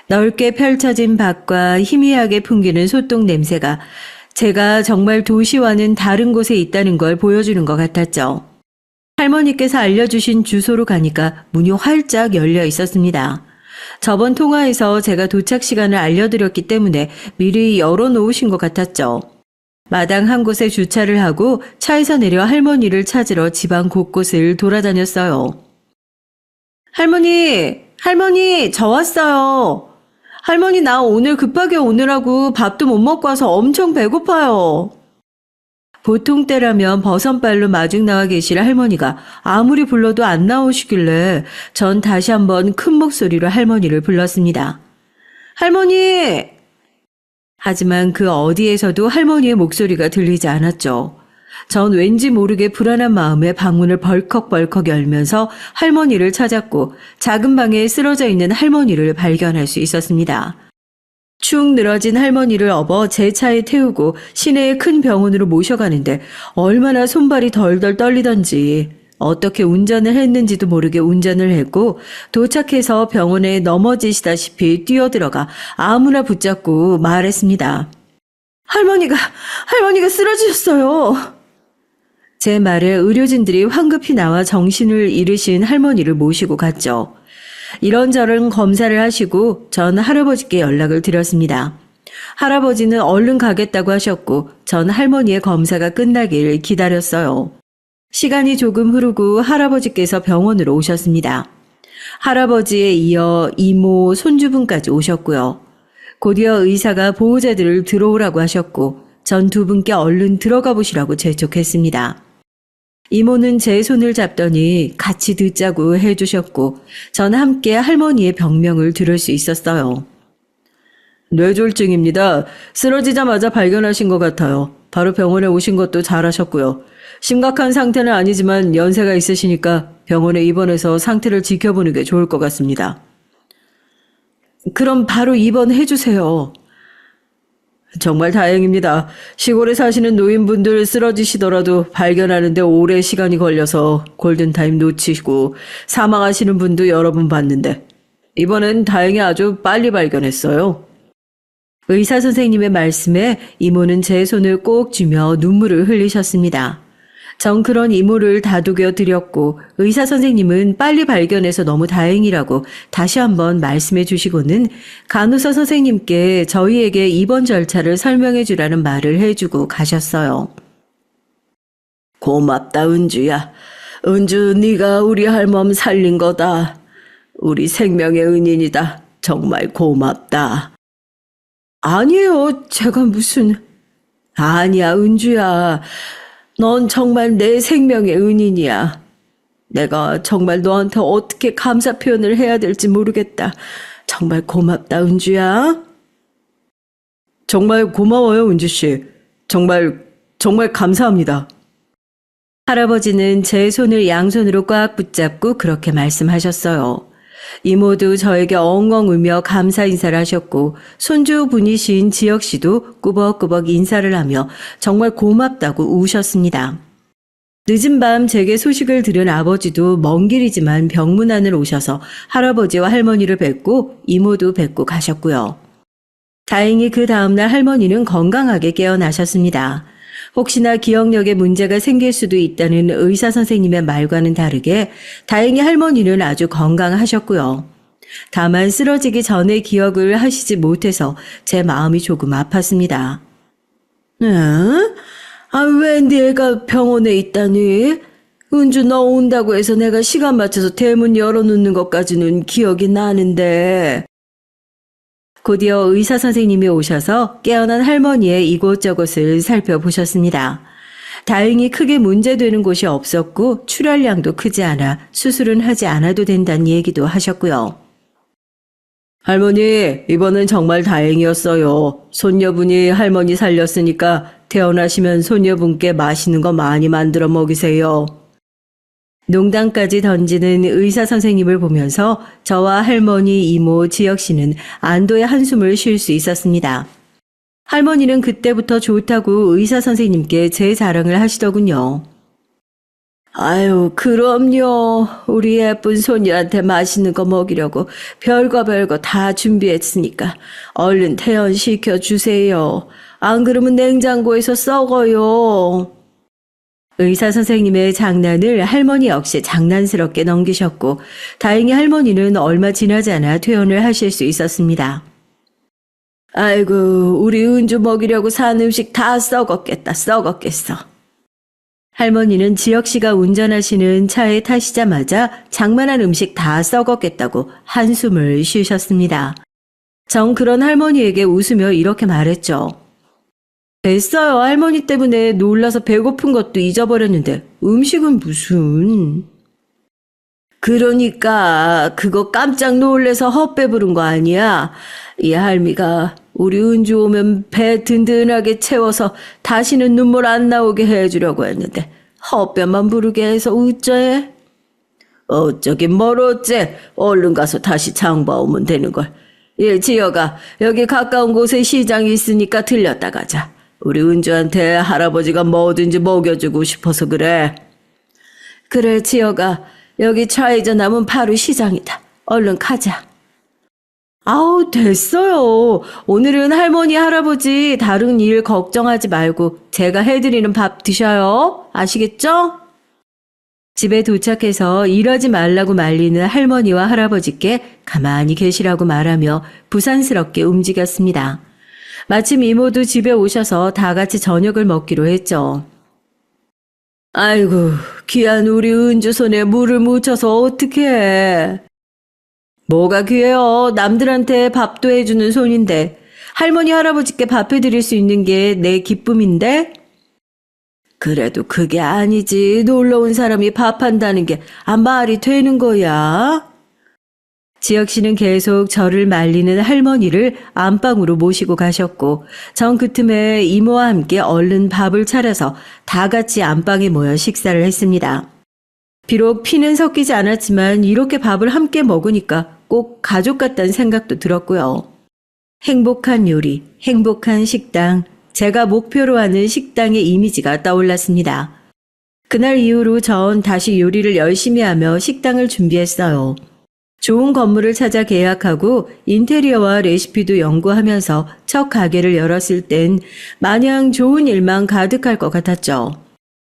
넓게 펼쳐진 밭과 희미하게 풍기는 소똥 냄새가 제가 정말 도시와는 다른 곳에 있다는 걸 보여주는 것 같았죠. 할머니께서 알려주신 주소로 가니까 문이 활짝 열려 있었습니다. 저번 통화에서 제가 도착 시간을 알려드렸기 때문에 미리 열어놓으신 것 같았죠. 마당 한 곳에 주차를 하고 차에서 내려 할머니를 찾으러 집안 곳곳을 돌아다녔어요. 할머니, 저 왔어요. 할머니, 나 오늘 급하게 오느라고 밥도 못 먹고 와서 엄청 배고파요. 보통 때라면 버선발로 마중 나와 계실 할머니가 아무리 불러도 안 나오시길래 전 다시 한번 큰 목소리로 할머니를 불렀습니다. 할머니! 하지만 그 어디에서도 할머니의 목소리가 들리지 않았죠. 전 왠지 모르게 불안한 마음에 방문을 벌컥벌컥 열면서 할머니를 찾았고 작은 방에 쓰러져 있는 할머니를 발견할 수 있었습니다. 축 늘어진 할머니를 업어 제 차에 태우고 시내의 큰 병원으로 모셔가는데 얼마나 손발이 덜덜 떨리던지 어떻게 운전을 했는지도 모르게 운전을 했고 도착해서 병원에 넘어지시다시피 뛰어들어가 아무나 붙잡고 말했습니다. 할머니가 쓰러지셨어요. 제 말에 의료진들이 황급히 나와 정신을 잃으신 할머니를 모시고 갔죠. 이런저런 검사를 하시고 전 할아버지께 연락을 드렸습니다. 할아버지는 얼른 가겠다고 하셨고 전 할머니의 검사가 끝나길 기다렸어요. 시간이 조금 흐르고 할아버지께서 병원으로 오셨습니다. 할아버지에 이어 이모, 손주분까지 오셨고요. 곧이어 의사가 보호자들을 들어오라고 하셨고 전 두 분께 얼른 들어가 보시라고 재촉했습니다. 이모는 제 손을 잡더니 같이 듣자고 해주셨고 전 함께 할머니의 병명을 들을 수 있었어요. 뇌졸중입니다. 쓰러지자마자 발견하신 것 같아요. 바로 병원에 오신 것도 잘하셨고요. 심각한 상태는 아니지만 연세가 있으시니까 병원에 입원해서 상태를 지켜보는 게 좋을 것 같습니다. 그럼 바로 입원해 주세요. 정말 다행입니다. 시골에 사시는 노인분들 쓰러지시더라도 발견하는데 오래 시간이 걸려서 골든타임 놓치시고 사망하시는 분도 여러 분 봤는데 이번엔 다행히 아주 빨리 발견했어요. 의사 선생님의 말씀에 이모는 제 손을 꼭 쥐며 눈물을 흘리셨습니다. 전 그런 이모를 다독여 드렸고 의사 선생님은 빨리 발견해서 너무 다행이라고 다시 한번 말씀해 주시고는 간호사 선생님께 저희에게 입원 절차를 설명해 주라는 말을 해주고 가셨어요. 고맙다 은주야. 은주 네가 우리 할멈 살린 거다. 우리 생명의 은인이다. 정말 고맙다. 아니에요. 제가 무슨... 아니야 은주야. 넌 정말 내 생명의 은인이야. 내가 정말 너한테 어떻게 감사 표현을 해야 될지 모르겠다. 정말 고맙다, 은주야. 정말 고마워요, 은주씨. 정말 감사합니다. 할아버지는 제 손을 양손으로 꽉 붙잡고 그렇게 말씀하셨어요. 이모도 저에게 엉엉 울며 감사 인사를 하셨고 손주분이신 지혁씨도 꾸벅꾸벅 인사를 하며 정말 고맙다고 우셨습니다. 늦은 밤 제게 소식을 들은 아버지도 먼 길이지만 병문안을 오셔서 할아버지와 할머니를 뵙고 이모도 뵙고 가셨고요. 다행히 그 다음날 할머니는 건강하게 깨어나셨습니다. 혹시나 기억력에 문제가 생길 수도 있다는 의사 선생님의 말과는 다르게 다행히 할머니는 아주 건강하셨고요. 다만 쓰러지기 전에 기억을 하시지 못해서 제 마음이 조금 아팠습니다. 응? 왜 내가 병원에 있다니? 은주 너 온다고 해서 내가 시간 맞춰서 대문 열어놓는 것까지는 기억이 나는데. 곧이어 의사 선생님이 오셔서 깨어난 할머니의 이곳저곳을 살펴보셨습니다. 다행히 크게 문제되는 곳이 없었고 출혈량도 크지 않아 수술은 하지 않아도 된다는 얘기도 하셨고요. 할머니, 이번엔 정말 다행이었어요. 손녀분이 할머니 살렸으니까 태어나시면 손녀분께 맛있는 거 많이 만들어 먹이세요. 농담까지 던지는 의사 선생님을 보면서 저와 할머니, 이모, 지혁 씨는 안도의 한숨을 쉴 수 있었습니다. 할머니는 그때부터 좋다고 의사 선생님께 제 자랑을 하시더군요. 아유, 그럼요. 우리 예쁜 손녀한테 맛있는 거 먹이려고 별거 다 준비했으니까 얼른 퇴원시켜 주세요. 안 그러면 냉장고에서 썩어요. 의사 선생님의 장난을 할머니 역시 장난스럽게 넘기셨고 다행히 할머니는 얼마 지나지 않아 퇴원을 하실 수 있었습니다. 아이고, 우리 은주 먹이려고 산 음식 다 썩었겠어. 할머니는 지혁 씨가 운전하시는 차에 타시자마자 장만한 음식 다 썩었겠다고 한숨을 쉬셨습니다. 전 그런 할머니에게 웃으며 이렇게 말했죠. 됐어요. 할머니 때문에 놀라서 배고픈 것도 잊어버렸는데 음식은 무슨... 그러니까 그거 깜짝 놀래서 헛배부른 거 아니야? 이 할미가 우리 은주 오면 배 든든하게 채워서 다시는 눈물 안 나오게 해주려고 했는데 헛배만 부르게 해서 어째? 어쩌긴 뭘 어째. 얼른 가서 다시 장 봐오면 되는 걸. 예, 지여가 여기 가까운 곳에 시장이 있으니까 들렸다 가자. 우리 은주한테 할아버지가 뭐든지 먹여주고 싶어서 그래. 그래, 지여가 여기 좌회전 하면 바로 시장이다. 얼른 가자. 아우, 됐어요. 오늘은 할머니, 할아버지 다른 일 걱정하지 말고 제가 해드리는 밥 드셔요. 아시겠죠? 집에 도착해서 일하지 말라고 말리는 할머니와 할아버지께 가만히 계시라고 말하며 부산스럽게 움직였습니다. 마침 이모도 집에 오셔서 다 같이 저녁을 먹기로 했죠. 아이고, 귀한 우리 은주 손에 물을 묻혀서 어떡해. 뭐가 귀해요. 남들한테 밥도 해주는 손인데 할머니 할아버지께 밥 해드릴 수 있는 게 내 기쁨인데? 그래도 그게 아니지. 놀러 온 사람이 밥한다는 게 말이 되는 거야? 지혁 씨는 계속 저를 말리는 할머니를 안방으로 모시고 가셨고 전 그 틈에 이모와 함께 얼른 밥을 차려서 다 같이 안방에 모여 식사를 했습니다. 비록 피는 섞이지 않았지만 이렇게 밥을 함께 먹으니까 꼭 가족 같다는 생각도 들었고요. 행복한 요리, 행복한 식당, 제가 목표로 하는 식당의 이미지가 떠올랐습니다. 그날 이후로 전 다시 요리를 열심히 하며 식당을 준비했어요. 좋은 건물을 찾아 계약하고 인테리어와 레시피도 연구하면서 첫 가게를 열었을 땐 마냥 좋은 일만 가득할 것 같았죠.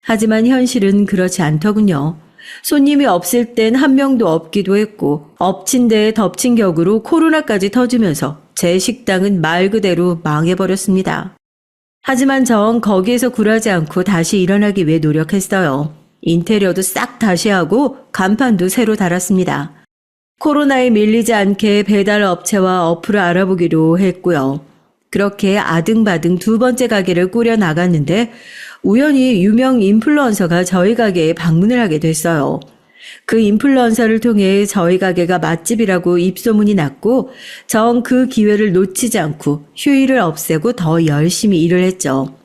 하지만 현실은 그렇지 않더군요. 손님이 없을 땐 한 명도 없기도 했고 엎친 데에 덮친 격으로 코로나까지 터지면서 제 식당은 말 그대로 망해버렸습니다. 하지만 전 거기에서 굴하지 않고 다시 일어나기 위해 노력했어요. 인테리어도 싹 다시 하고 간판도 새로 달았습니다. 코로나에 밀리지 않게 배달 업체와 어플을 알아보기로 했고요. 그렇게 아등바등 두 번째 가게를 꾸려 나갔는데 우연히 유명 인플루언서가 저희 가게에 방문을 하게 됐어요. 그 인플루언서를 통해 저희 가게가 맛집이라고 입소문이 났고 전 그 기회를 놓치지 않고 휴일을 없애고 더 열심히 일을 했죠.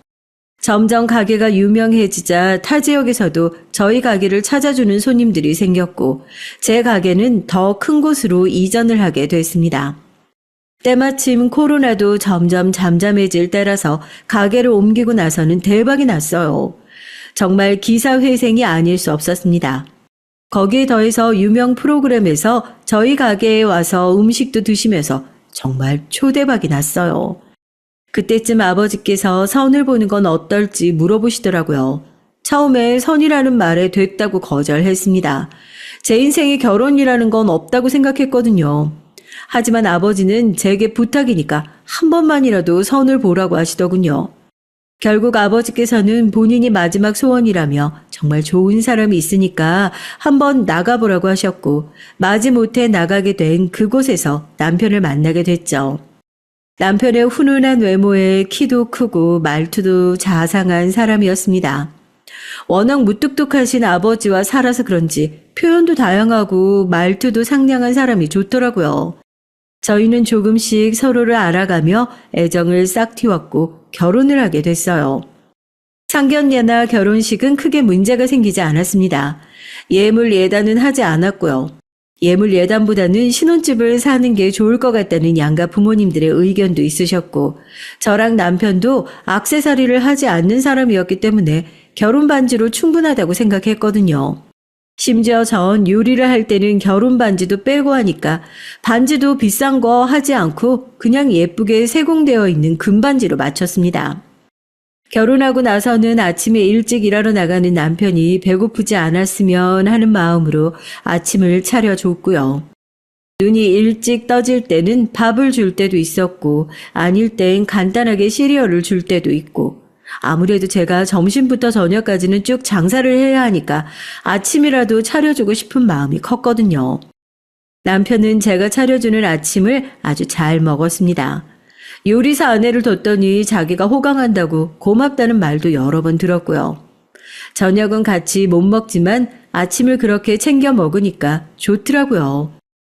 점점 가게가 유명해지자 타 지역에서도 저희 가게를 찾아주는 손님들이 생겼고 제 가게는 더 큰 곳으로 이전을 하게 됐습니다. 때마침 코로나도 점점 잠잠해질 때라서 가게를 옮기고 나서는 대박이 났어요. 정말 기사회생이 아닐 수 없었습니다. 거기에 더해서 유명 프로그램에서 저희 가게에 와서 음식도 드시면서 정말 초대박이 났어요. 그때쯤 아버지께서 선을 보는 건 어떨지 물어보시더라고요. 처음에 선이라는 말에 됐다고 거절했습니다. 제 인생에 결혼이라는 건 없다고 생각했거든요. 하지만 아버지는 제게 부탁이니까 한 번만이라도 선을 보라고 하시더군요. 결국 아버지께서는 본인이 마지막 소원이라며 정말 좋은 사람이 있으니까 한번 나가보라고 하셨고 마지못해 나가게 된 그곳에서 남편을 만나게 됐죠. 남편의 훈훈한 외모에 키도 크고 말투도 자상한 사람이었습니다. 워낙 무뚝뚝하신 아버지와 살아서 그런지 표현도 다양하고 말투도 상냥한 사람이 좋더라고요. 저희는 조금씩 서로를 알아가며 애정을 싹 틔웠고 결혼을 하게 됐어요. 상견례나 결혼식은 크게 문제가 생기지 않았습니다. 예물 예단은 하지 않았고요. 예물 예단보다는 신혼집을 사는 게 좋을 것 같다는 양가 부모님들의 의견도 있으셨고 저랑 남편도 액세서리를 하지 않는 사람이었기 때문에 결혼 반지로 충분하다고 생각했거든요. 심지어 전 요리를 할 때는 결혼 반지도 빼고 하니까 반지도 비싼 거 하지 않고 그냥 예쁘게 세공되어 있는 금반지로 맞췄습니다. 결혼하고 나서는 아침에 일찍 일하러 나가는 남편이 배고프지 않았으면 하는 마음으로 아침을 차려줬고요. 눈이 일찍 떠질 때는 밥을 줄 때도 있었고 아닐 땐 간단하게 시리얼을 줄 때도 있고 아무래도 제가 점심부터 저녁까지는 쭉 장사를 해야 하니까 아침이라도 차려주고 싶은 마음이 컸거든요. 남편은 제가 차려주는 아침을 아주 잘 먹었습니다. 요리사 아내를 뒀더니 자기가 호강한다고 고맙다는 말도 여러 번 들었고요. 저녁은 같이 못 먹지만 아침을 그렇게 챙겨 먹으니까 좋더라고요.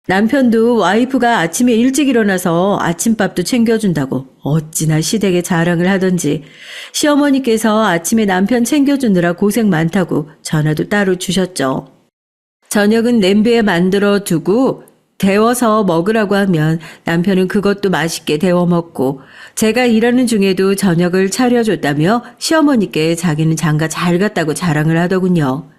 남편도 와이프가 아침에 일찍 일어나서 아침밥도 챙겨준다고 어찌나 시댁에 자랑을 하던지 시어머니께서 아침에 남편 챙겨주느라 고생 많다고 전화도 따로 주셨죠. 저녁은 냄비에 만들어 두고 데워서 먹으라고 하면 남편은 그것도 맛있게 데워 먹고 제가 일하는 중에도 저녁을 차려줬다며 시어머니께 자기는 장가 잘 갔다고 자랑을 하더군요.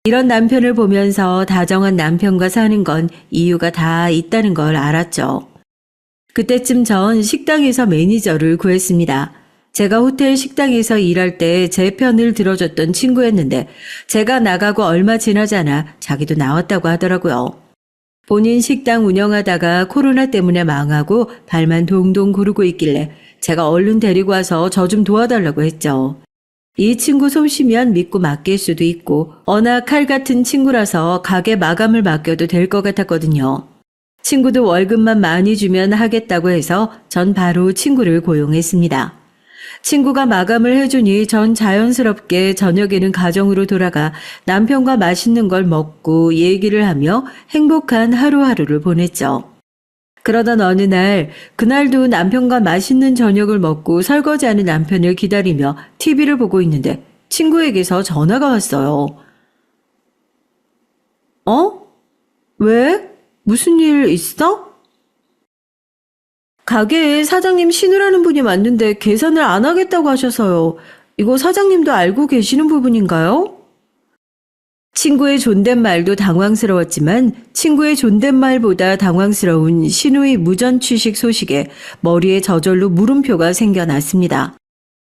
이런 남편을 보면서 다정한 남편과 사는 건 이유가 다 있다는 걸 알았죠. 그때쯤 전 식당에서 매니저를 구했습니다. 제가 호텔 식당에서 일할 때 제 편을 들어줬던 친구였는데 제가 나가고 얼마 지나지 않아 자기도 나왔다고 하더라고요. 본인 식당 운영하다가 코로나 때문에 망하고 발만 동동 구르고 있길래 제가 얼른 데리고 와서 저 좀 도와달라고 했죠. 이 친구 솜씨면 믿고 맡길 수도 있고 워낙 칼 같은 친구라서 가게 마감을 맡겨도 될 것 같았거든요. 친구도 월급만 많이 주면 하겠다고 해서 전 바로 친구를 고용했습니다. 친구가 마감을 해주니 전 자연스럽게 저녁에는 가정으로 돌아가 남편과 맛있는 걸 먹고 얘기를 하며 행복한 하루하루를 보냈죠. 그러던 어느 날, 그날도 남편과 맛있는 저녁을 먹고 설거지하는 남편을 기다리며 TV를 보고 있는데 친구에게서 전화가 왔어요. 어? 왜? 무슨 일 있어? 가게에 사장님 신우라는 분이 왔는데 계산을 안 하겠다고 하셔서요. 이거 사장님도 알고 계시는 부분인가요? 친구의 존댓말도 당황스러웠지만 친구의 존댓말보다 당황스러운 신우의 무전취식 소식에 머리에 저절로 물음표가 생겨났습니다.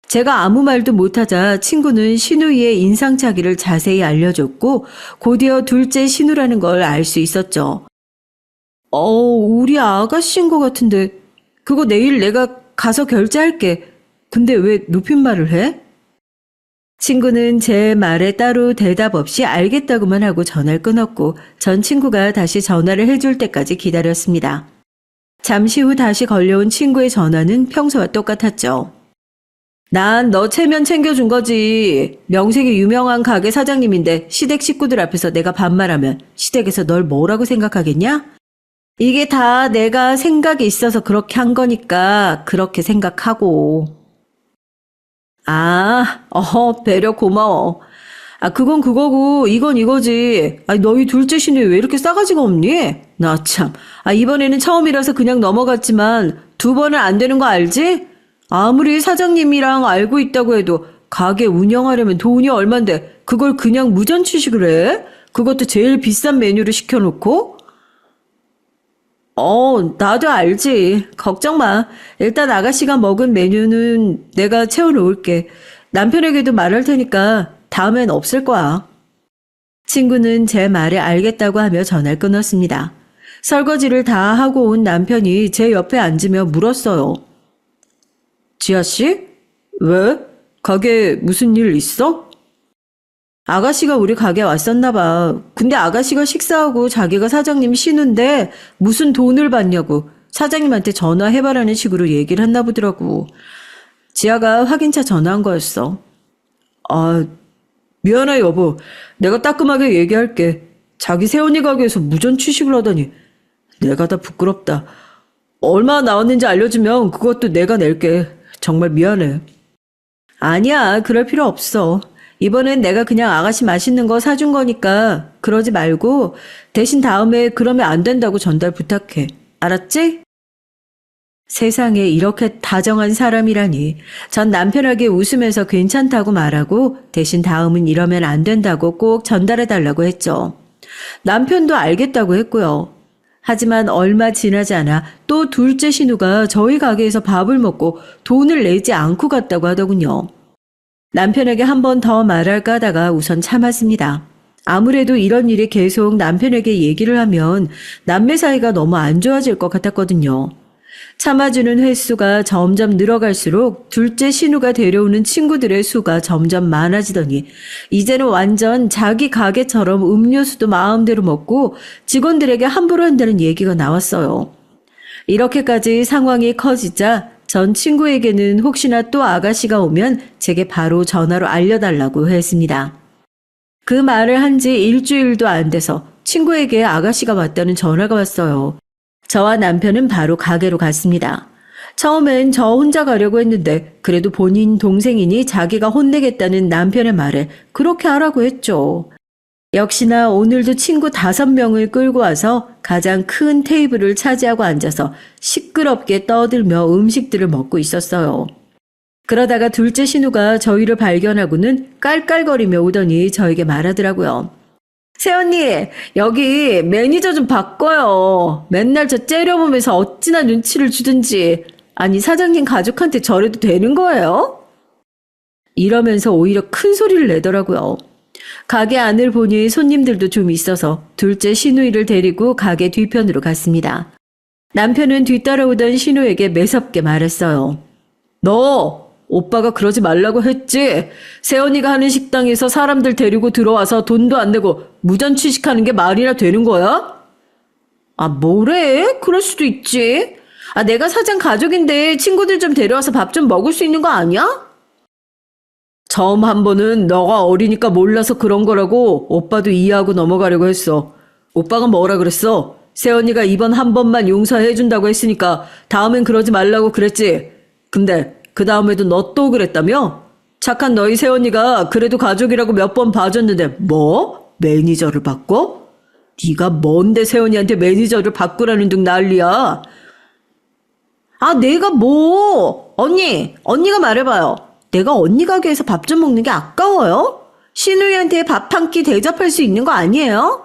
제가 아무 말도 못하자 친구는 신우이의 인상착의를 자세히 알려줬고 곧이어 둘째 신우라는 걸 알 수 있었죠. 우리 아가씨인 것 같은데 그거 내일 내가 가서 결제할게. 근데 왜 높임말을 해? 친구는 제 말에 따로 대답 없이 알겠다고만 하고 전화를 끊었고 전 친구가 다시 전화를 해줄 때까지 기다렸습니다. 잠시 후 다시 걸려온 친구의 전화는 평소와 똑같았죠. 난 너 체면 챙겨준 거지. 명색이 유명한 가게 사장님인데 시댁 식구들 앞에서 내가 반말하면 시댁에서 널 뭐라고 생각하겠냐? 이게 다 내가 생각이 있어서 그렇게 한 거니까 그렇게 생각하고. 배려 고마워. 그건 그거고 이건 이거지. 너희 둘째 신이 왜 이렇게 싸가지가 없니? 나 참. 이번에는 처음이라서 그냥 넘어갔지만 두 번은 안 되는 거 알지? 아무리 사장님이랑 알고 있다고 해도 가게 운영하려면 돈이 얼만데 그걸 그냥 무전취식을 해? 그것도 제일 비싼 메뉴를 시켜놓고? 나도 알지. 걱정 마. 일단 아가씨가 먹은 메뉴는 내가 채워놓을게. 남편에게도 말할 테니까 다음엔 없을 거야. 친구는 제 말에 알겠다고 하며 전화를 끊었습니다. 설거지를 다 하고 온 남편이 제 옆에 앉으며 물었어요. 지아씨? 왜? 가게 무슨 일 있어? 아가씨가 우리 가게 왔었나 봐. 근데 아가씨가 식사하고 자기가 사장님 신우인데 무슨 돈을 받냐고 사장님한테 전화해봐라는 식으로 얘기를 했나 보더라고. 지아가 확인차 전화한 거였어. 미안해 여보. 내가 따끔하게 얘기할게. 자기 새언니 가게에서 무전취식을 하다니 내가 다 부끄럽다. 얼마 나왔는지 알려주면 그것도 내가 낼게. 정말 미안해. 아니야, 그럴 필요 없어. 이번엔 내가 그냥 아가씨 맛있는 거 사준 거니까 그러지 말고 대신 다음에 그러면 안 된다고 전달 부탁해. 알았지? 세상에 이렇게 다정한 사람이라니. 전 남편에게 웃으면서 괜찮다고 말하고 대신 다음은 이러면 안 된다고 꼭 전달해달라고 했죠. 남편도 알겠다고 했고요. 하지만 얼마 지나지 않아 또 둘째 신우가 저희 가게에서 밥을 먹고 돈을 내지 않고 갔다고 하더군요. 남편에게 한 번 더 말할까 하다가 우선 참았습니다. 아무래도 이런 일이 계속 남편에게 얘기를 하면 남매 사이가 너무 안 좋아질 것 같았거든요. 참아주는 횟수가 점점 늘어갈수록 둘째 신우가 데려오는 친구들의 수가 점점 많아지더니 이제는 완전 자기 가게처럼 음료수도 마음대로 먹고 직원들에게 함부로 한다는 얘기가 나왔어요. 이렇게까지 상황이 커지자 전 친구에게는 혹시나 또 아가씨가 오면 제게 바로 전화로 알려달라고 했습니다. 그 말을 한 지 일주일도 안 돼서 친구에게 아가씨가 왔다는 전화가 왔어요. 저와 남편은 바로 가게로 갔습니다. 처음엔 저 혼자 가려고 했는데 그래도 본인 동생이니 자기가 혼내겠다는 남편의 말에 그렇게 하라고 했죠. 역시나 오늘도 친구 5명을 끌고 와서 가장 큰 테이블을 차지하고 앉아서 시끄럽게 떠들며 음식들을 먹고 있었어요. 그러다가 둘째 신우가 저희를 발견하고는 깔깔거리며 오더니 저에게 말하더라고요. 새언니, 여기 매니저 좀 바꿔요. 맨날 저 째려보면서 어찌나 눈치를 주든지. 아니, 사장님 가족한테 저래도 되는 거예요? 이러면서 오히려 큰 소리를 내더라고요. 가게 안을 보니 손님들도 좀 있어서 둘째 신우이를 데리고 가게 뒤편으로 갔습니다. 남편은 뒤따라오던 신우에게 매섭게 말했어요. 너 오빠가 그러지 말라고 했지? 새언니가 하는 식당에서 사람들 데리고 들어와서 돈도 안 내고 무전 취식하는 게 말이나 되는 거야? 아, 뭐래? 그럴 수도 있지. 아, 내가 사장 가족인데 친구들 좀 데려와서 밥 좀 먹을 수 있는 거 아니야? 처음 한 번은 너가 어리니까 몰라서 그런 거라고 오빠도 이해하고 넘어가려고 했어. 오빠가 뭐라 그랬어? 새언니가 이번 한 번만 용서해준다고 했으니까 다음엔 그러지 말라고 그랬지. 근데 그 다음에도 너 또 그랬다며? 착한 너희 새언니가 그래도 가족이라고 몇 번 봐줬는데 뭐? 매니저를 바꿔? 네가 뭔데 새언니한테 매니저를 바꾸라는 둥 난리야. 아, 내가 뭐? 언니가 말해봐요. 내가 언니 가게에서 밥 좀 먹는 게 아까워요? 신우이한테 밥 한 끼 대접할 수 있는 거 아니에요?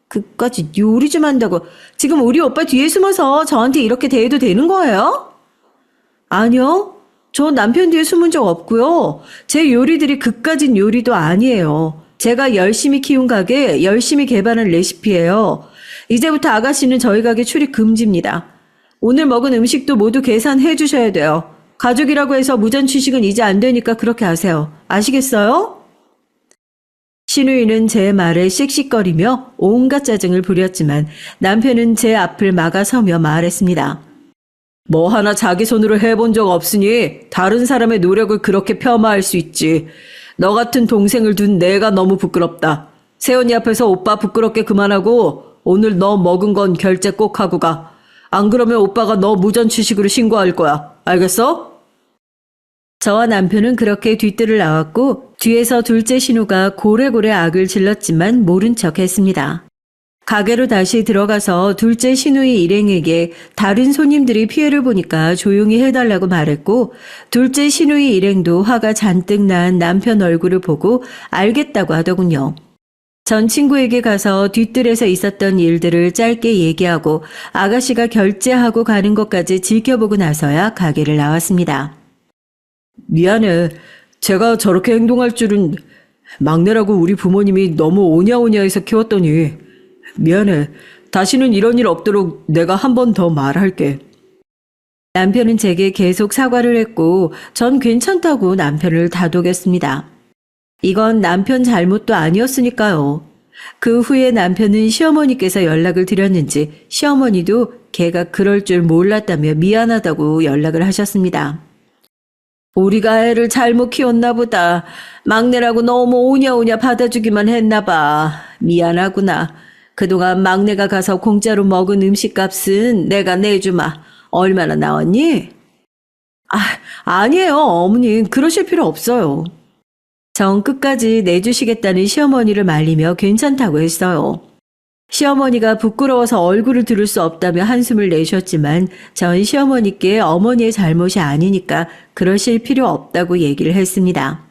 그까지 요리 좀 한다고 지금 우리 오빠 뒤에 숨어서 저한테 이렇게 대해도 되는 거예요? 아니요. 저 남편 뒤에 숨은 적 없고요. 제 요리들이 그까진 요리도 아니에요. 제가 열심히 키운 가게, 열심히 개발한 레시피예요. 이제부터 아가씨는 저희 가게 출입 금지입니다. 오늘 먹은 음식도 모두 계산해 주셔야 돼요. 가족이라고 해서 무전 취식은 이제 안 되니까 그렇게 하세요. 아시겠어요? 신우이는 제 말에 씩씩거리며 온갖 짜증을 부렸지만 남편은 제 앞을 막아서며 말했습니다. 뭐 하나 자기 손으로 해본 적 없으니 다른 사람의 노력을 그렇게 폄하할 수 있지. 너 같은 동생을 둔 내가 너무 부끄럽다. 새언니 앞에서 오빠 부끄럽게 그만하고 오늘 너 먹은 건 결제 꼭 하고 가. 안 그러면 오빠가 너 무전 취식으로 신고할 거야. 알겠어? 저와 남편은 그렇게 뒤뜰을 나왔고 뒤에서 둘째 신우가 고래고래 악을 질렀지만 모른 척 했습니다. 가게로 다시 들어가서 둘째 신우의 일행에게 다른 손님들이 피해를 보니까 조용히 해달라고 말했고 둘째 신우의 일행도 화가 잔뜩 난 남편 얼굴을 보고 알겠다고 하더군요. 전 친구에게 가서 뒤뜰에서 있었던 일들을 짧게 얘기하고 아가씨가 결제하고 가는 것까지 지켜보고 나서야 가게를 나왔습니다. 미안해. 제가 저렇게 행동할 줄은 막내라고 우리 부모님이 너무 오냐오냐해서 키웠더니 미안해. 다시는 이런 일 없도록 내가 한 번 더 말할게. 남편은 제게 계속 사과를 했고 전 괜찮다고 남편을 다독였습니다. 이건 남편 잘못도 아니었으니까요. 그 후에 남편은 시어머니께서 연락을 드렸는지 시어머니도 걔가 그럴 줄 몰랐다며 미안하다고 연락을 하셨습니다. 우리가 애를 잘못 키웠나 보다. 막내라고 너무 오냐오냐 받아주기만 했나 봐. 미안하구나. 그동안 막내가 가서 공짜로 먹은 음식값은 내가 내주마. 얼마나 나왔니? 아니에요, 어머니. 그러실 필요 없어요. 전 끝까지 내주시겠다는 시어머니를 말리며 괜찮다고 했어요. 시어머니가 부끄러워서 얼굴을 들을 수 없다며 한숨을 내셨지만 전 시어머니께 어머니의 잘못이 아니니까 그러실 필요 없다고 얘기를 했습니다.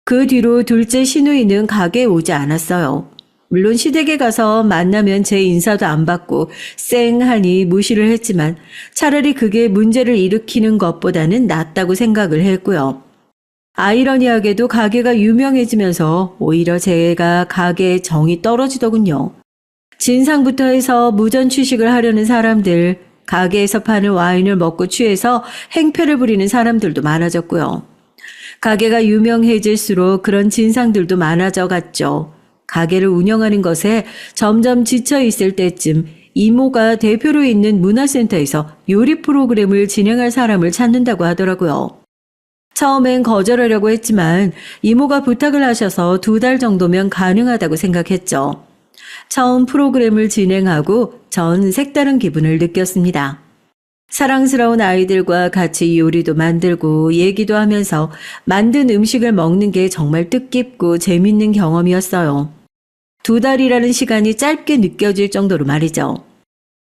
그 뒤로 둘째 신우이는 가게에 오지 않았어요. 물론 시댁에 가서 만나면 제 인사도 안 받고 쌩하니 무시를 했지만 차라리 그게 문제를 일으키는 것보다는 낫다고 생각을 했고요. 아이러니하게도 가게가 유명해지면서 오히려 제가 가게에 정이 떨어지더군요. 진상부터 해서 무전 취식을 하려는 사람들, 가게에서 파는 와인을 먹고 취해서 행패를 부리는 사람들도 많아졌고요. 가게가 유명해질수록 그런 진상들도 많아져 갔죠. 가게를 운영하는 것에 점점 지쳐 있을 때쯤 이모가 대표로 있는 문화센터에서 요리 프로그램을 진행할 사람을 찾는다고 하더라고요. 처음엔 거절하려고 했지만 이모가 부탁을 하셔서 2달 정도면 가능하다고 생각했죠. 처음 프로그램을 진행하고 전 색다른 기분을 느꼈습니다. 사랑스러운 아이들과 같이 요리도 만들고 얘기도 하면서 만든 음식을 먹는 게 정말 뜻깊고 재밌는 경험이었어요. 2달이라는 시간이 짧게 느껴질 정도로 말이죠.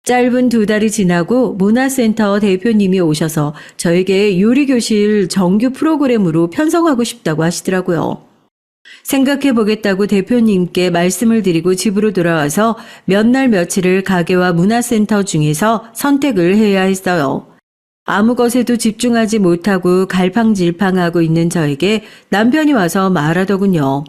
짧은 2달이 지나고 문화센터 대표님이 오셔서 저에게 요리교실 정규 프로그램으로 편성하고 싶다고 하시더라고요. 생각해보겠다고 대표님께 말씀을 드리고 집으로 돌아와서 몇 날 며칠을 가게와 문화센터 중에서 선택을 해야 했어요. 아무 것에도 집중하지 못하고 갈팡질팡하고 있는 저에게 남편이 와서 말하더군요.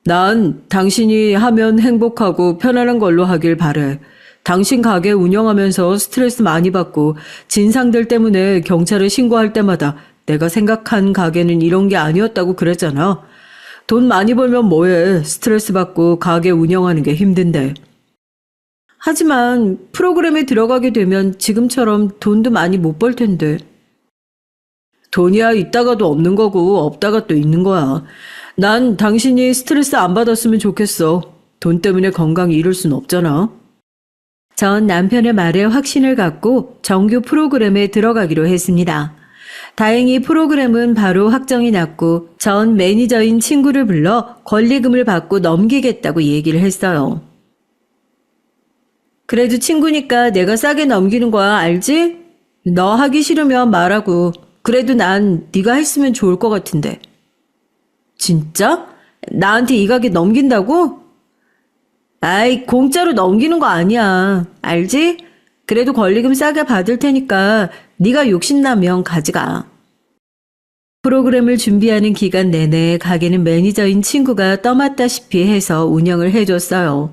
난 당신이 하면 행복하고 편안한 걸로 하길 바래. 당신 가게 운영하면서 스트레스 많이 받고 진상들 때문에 경찰에 신고할 때마다 내가 생각한 가게는 이런 게 아니었다고 그랬잖아. 돈 많이 벌면 뭐해. 스트레스 받고 가게 운영하는 게 힘든데. 하지만 프로그램에 들어가게 되면 지금처럼 돈도 많이 못 벌 텐데. 돈이야 있다가도 없는 거고 없다가 또 있는 거야. 난 당신이 스트레스 안 받았으면 좋겠어. 돈 때문에 건강 잃을 순 없잖아. 전 남편의 말에 확신을 갖고 정규 프로그램에 들어가기로 했습니다. 다행히 프로그램은 바로 확정이 났고 전 매니저인 친구를 불러 권리금을 받고 넘기겠다고 얘기를 했어요. 그래도 친구니까 내가 싸게 넘기는 거야, 알지? 너 하기 싫으면 말하고. 그래도 난 네가 했으면 좋을 것 같은데. 진짜? 나한테 이 가게 넘긴다고? 아이, 공짜로 넘기는 거 아니야. 알지? 그래도 권리금 싸게 받을 테니까 네가 욕심나면 가져가. 프로그램을 준비하는 기간 내내 가게는 매니저인 친구가 떠맡다시피 해서 운영을 해줬어요.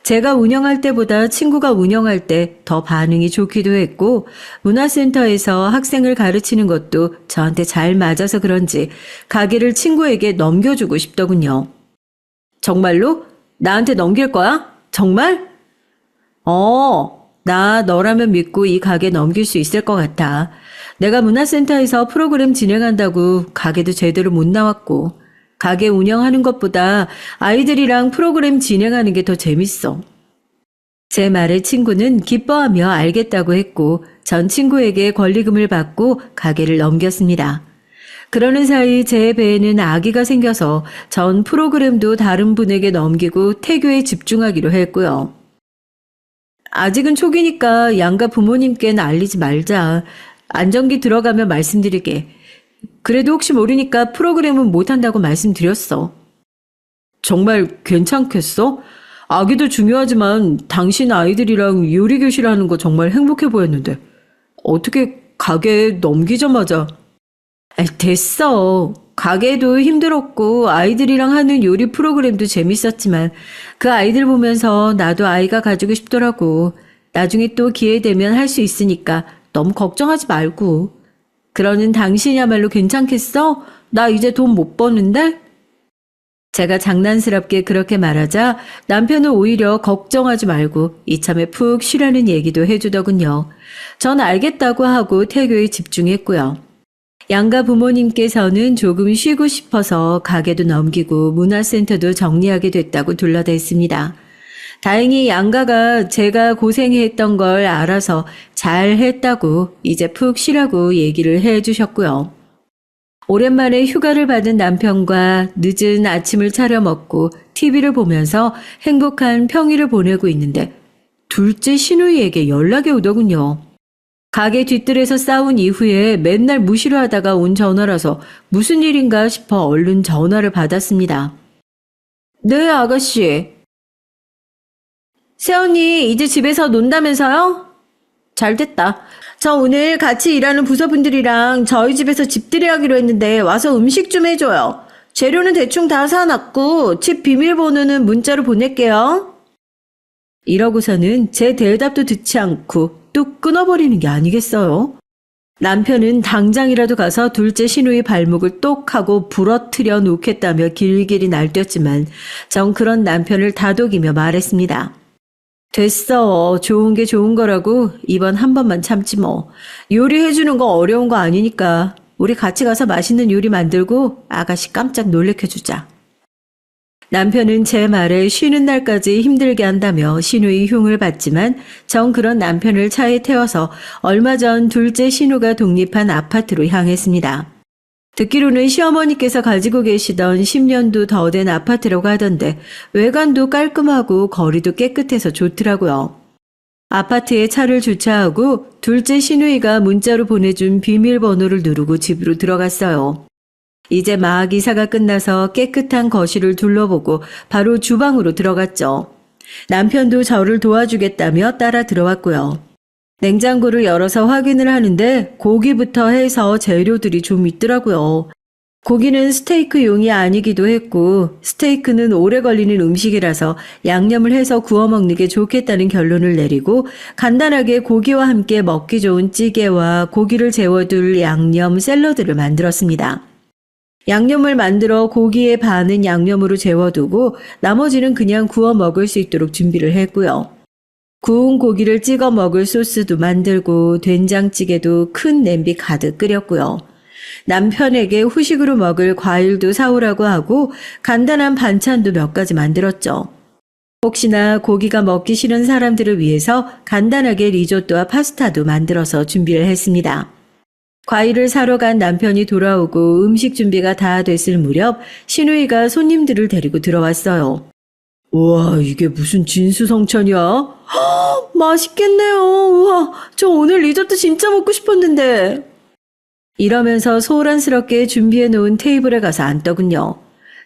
제가 운영할 때보다 친구가 운영할 때 더 반응이 좋기도 했고 문화센터에서 학생을 가르치는 것도 저한테 잘 맞아서 그런지 가게를 친구에게 넘겨주고 싶더군요. 정말로? 나한테 넘길 거야? 정말? 나 너라면 믿고 이 가게 넘길 수 있을 것 같아. 내가 문화센터에서 프로그램 진행한다고 가게도 제대로 못 나왔고 가게 운영하는 것보다 아이들이랑 프로그램 진행하는 게 더 재밌어. 제 말에 친구는 기뻐하며 알겠다고 했고 전 친구에게 권리금을 받고 가게를 넘겼습니다. 그러는 사이 제 배에는 아기가 생겨서 전 프로그램도 다른 분에게 넘기고 태교에 집중하기로 했고요. 아직은 초기니까 양가 부모님께는 알리지 말자. 안정기 들어가면 말씀드리게. 그래도 혹시 모르니까 프로그램은 못한다고 말씀드렸어. 정말 괜찮겠어? 아기도 중요하지만 당신 아이들이랑 요리교실 하는 거 정말 행복해 보였는데 어떻게 가게에 넘기자마자. 됐어. 가게도 힘들었고 아이들이랑 하는 요리 프로그램도 재밌었지만 그 아이들 보면서 나도 아이가 가지고 싶더라고. 나중에 또 기회 되면 할 수 있으니까 너무 걱정하지 말고. 그러는 당신이야말로 괜찮겠어? 나 이제 돈 못 버는데? 제가 장난스럽게 그렇게 말하자 남편은 오히려 걱정하지 말고 이참에 푹 쉬라는 얘기도 해주더군요. 전 알겠다고 하고 태교에 집중했고요. 양가 부모님께서는 조금 쉬고 싶어서 가게도 넘기고 문화센터도 정리하게 됐다고 둘러댔습니다. 다행히 양가가 제가 고생했던 걸 알아서 잘 했다고 이제 푹 쉬라고 얘기를 해 주셨고요. 오랜만에 휴가를 받은 남편과 늦은 아침을 차려 먹고 TV를 보면서 행복한 평일을 보내고 있는데 둘째 시누이에게 연락이 오더군요. 가게 뒤뜰에서 싸운 이후에 맨날 무시를 하다가 온 전화라서 무슨 일인가 싶어 얼른 전화를 받았습니다. 네, 아가씨. 새언니 이제 집에서 논다면서요? 잘됐다. 저 오늘 같이 일하는 부서분들이랑 저희 집에서 집들이 하기로 했는데 와서 음식 좀 해줘요. 재료는 대충 다 사놨고 집 비밀번호는 문자로 보낼게요. 이러고서는 제 대답도 듣지 않고 뚝 끊어버리는 게 아니겠어요? 남편은 당장이라도 가서 둘째 시누이 발목을 똑 하고 부러뜨려 놓겠다며 길길이 날뛰었지만 전 그런 남편을 다독이며 말했습니다. 됐어. 좋은 게 좋은 거라고 이번 한 번만 참지 뭐. 요리해주는 거 어려운 거 아니니까 우리 같이 가서 맛있는 요리 만들고 아가씨 깜짝 놀래켜주자. 남편은 제 말에 쉬는 날까지 힘들게 한다며 신우의 흉을 봤지만 전 그런 남편을 차에 태워서 얼마 전 둘째 신우가 독립한 아파트로 향했습니다. 듣기로는 시어머니께서 가지고 계시던 10년도 더 된 아파트라고 하던데 외관도 깔끔하고 거리도 깨끗해서 좋더라고요. 아파트에 차를 주차하고 둘째 시누이가 문자로 보내준 비밀번호를 누르고 집으로 들어갔어요. 이제 막 이사가 끝나서 깨끗한 거실을 둘러보고 바로 주방으로 들어갔죠. 남편도 저를 도와주겠다며 따라 들어왔고요. 냉장고를 열어서 확인을 하는데 고기부터 해서 재료들이 좀 있더라고요. 고기는 스테이크용이 아니기도 했고 스테이크는 오래 걸리는 음식이라서 양념을 해서 구워 먹는 게 좋겠다는 결론을 내리고 간단하게 고기와 함께 먹기 좋은 찌개와 고기를 재워둘 양념 샐러드를 만들었습니다. 양념을 만들어 고기의 반은 양념으로 재워두고 나머지는 그냥 구워 먹을 수 있도록 준비를 했고요. 구운 고기를 찍어 먹을 소스도 만들고 된장찌개도 큰 냄비 가득 끓였고요. 남편에게 후식으로 먹을 과일도 사오라고 하고 간단한 반찬도 몇 가지 만들었죠. 혹시나 고기가 먹기 싫은 사람들을 위해서 간단하게 리조또와 파스타도 만들어서 준비를 했습니다. 과일을 사러 간 남편이 돌아오고 음식 준비가 다 됐을 무렵 시누이가 손님들을 데리고 들어왔어요. 우와, 이게 무슨 진수성찬이야? 허, 맛있겠네요. 우와, 저 오늘 리조또 진짜 먹고 싶었는데. 이러면서 소란스럽게 준비해 놓은 테이블에 가서 앉더군요.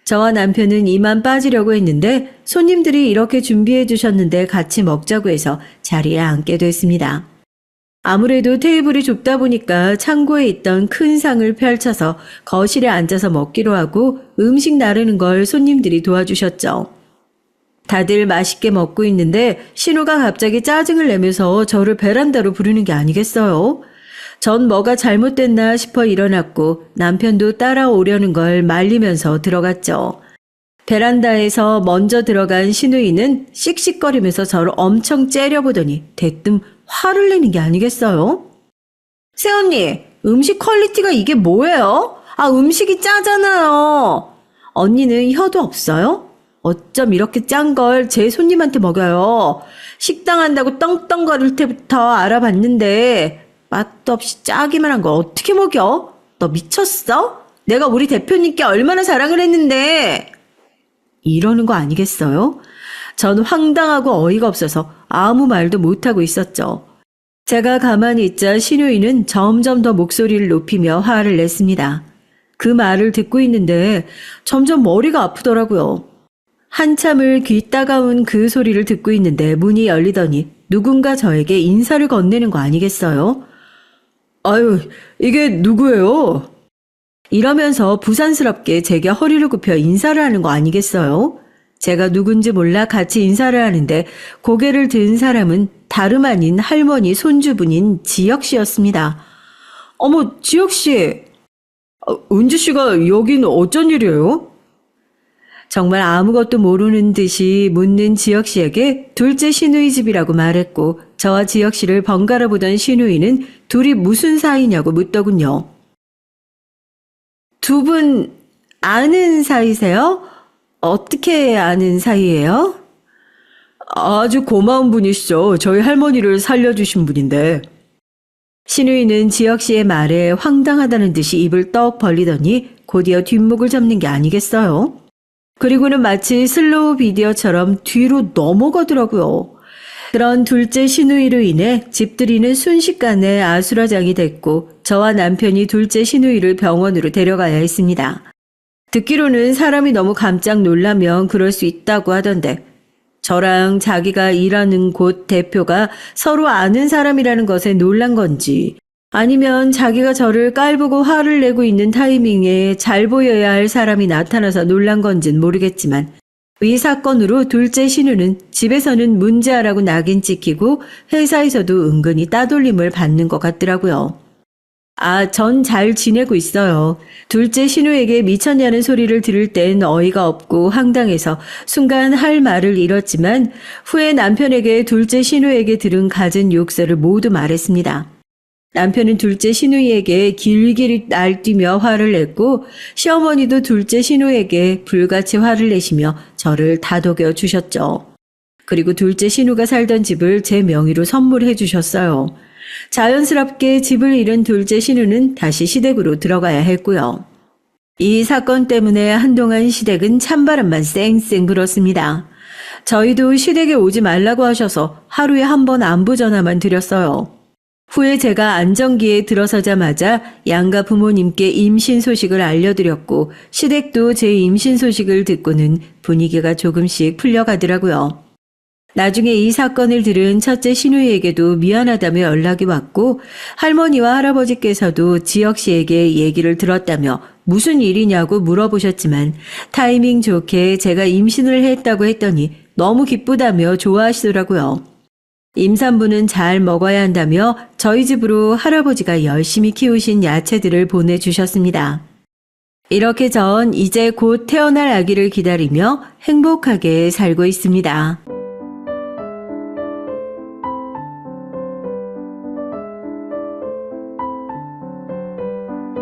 저와 남편은 이만 빠지려고 했는데 손님들이 이렇게 준비해 주셨는데 같이 먹자고 해서 자리에 앉게 됐습니다. 아무래도 테이블이 좁다 보니까 창고에 있던 큰 상을 펼쳐서 거실에 앉아서 먹기로 하고 음식 나르는 걸 손님들이 도와주셨죠. 다들 맛있게 먹고 있는데 신우가 갑자기 짜증을 내면서 저를 베란다로 부르는 게 아니겠어요? 전 뭐가 잘못됐나 싶어 일어났고 남편도 따라오려는 걸 말리면서 들어갔죠. 베란다에서 먼저 들어간 시누이는 씩씩거리면서 저를 엄청 째려보더니 대뜸 화를 내는 게 아니겠어요? 새언니, 음식 퀄리티가 이게 뭐예요? 아, 음식이 짜잖아요. 언니는 혀도 없어요? 어쩜 이렇게 짠 걸 제 손님한테 먹여요. 식당 한다고 떵떵거릴 때부터 알아봤는데 맛도 없이 짜기만 한 걸 어떻게 먹여? 너 미쳤어? 내가 우리 대표님께 얼마나 자랑을 했는데. 이러는 거 아니겠어요? 전 황당하고 어이가 없어서 아무 말도 못하고 있었죠. 제가 가만히 있자 시누이는 점점 더 목소리를 높이며 화를 냈습니다. 그 말을 듣고 있는데 점점 머리가 아프더라고요. 한참을 귀 따가운 그 소리를 듣고 있는데 문이 열리더니 누군가 저에게 인사를 건네는 거 아니겠어요? 아유, 이게 누구예요? 이러면서 부산스럽게 제게 허리를 굽혀 인사를 하는 거 아니겠어요? 제가 누군지 몰라 같이 인사를 하는데 고개를 든 사람은 다름 아닌 할머니 손주분인 지혁 씨였습니다. 어머, 지혁 씨. 은지 씨가 여긴 어쩐 일이에요? 정말 아무것도 모르는 듯이 묻는 지혁 씨에게 둘째 시누이 집이라고 말했고 저와 지혁 씨를 번갈아 보던 시누이는 둘이 무슨 사이냐고 묻더군요. 두 분 아는 사이세요? 어떻게 아는 사이예요? 아주 고마운 분이시죠. 저희 할머니를 살려주신 분인데. 시누이는 지혁 씨의 말에 황당하다는 듯이 입을 떡 벌리더니 곧이어 뒷목을 잡는 게 아니겠어요? 그리고는 마치 슬로우 비디오처럼 뒤로 넘어가더라고요. 그런 둘째 시누이로 인해 집들이는 순식간에 아수라장이 됐고 저와 남편이 둘째 시누이를 병원으로 데려가야 했습니다. 듣기로는 사람이 너무 깜짝 놀라면 그럴 수 있다고 하던데 저랑 자기가 일하는 곳 대표가 서로 아는 사람이라는 것에 놀란 건지 아니면 자기가 저를 깔보고 화를 내고 있는 타이밍에 잘 보여야 할 사람이 나타나서 놀란 건진 모르겠지만 이 사건으로 둘째 신우는 집에서는 문제아라고 낙인 찍히고 회사에서도 은근히 따돌림을 받는 것 같더라고요. 아, 전 잘 지내고 있어요. 둘째 신우에게 미쳤냐는 소리를 들을 땐 어이가 없고 황당해서 순간 할 말을 잃었지만 후에 남편에게 둘째 신우에게 들은 갖은 욕설을 모두 말했습니다. 남편은 둘째 시누이에게 길길이 날뛰며 화를 냈고 시어머니도 둘째 시누에게 불같이 화를 내시며 저를 다독여 주셨죠. 그리고 둘째 시누가 살던 집을 제 명의로 선물해 주셨어요. 자연스럽게 집을 잃은 둘째 시누는 다시 시댁으로 들어가야 했고요. 이 사건 때문에 한동안 시댁은 찬바람만 쌩쌩 불었습니다. 저희도 시댁에 오지 말라고 하셔서 하루에 한 번 안부 전화만 드렸어요. 후에 제가 안정기에 들어서자마자 양가 부모님께 임신 소식을 알려드렸고 시댁도 제 임신 소식을 듣고는 분위기가 조금씩 풀려가더라고요. 나중에 이 사건을 들은 첫째 시누이에게도 미안하다며 연락이 왔고 할머니와 할아버지께서도 지혁 씨에게 얘기를 들었다며 무슨 일이냐고 물어보셨지만 타이밍 좋게 제가 임신을 했다고 했더니 너무 기쁘다며 좋아하시더라고요. 임산부는 잘 먹어야 한다며 저희 집으로 할아버지가 열심히 키우신 야채들을 보내주셨습니다. 이렇게 전 이제 곧 태어날 아기를 기다리며 행복하게 살고 있습니다.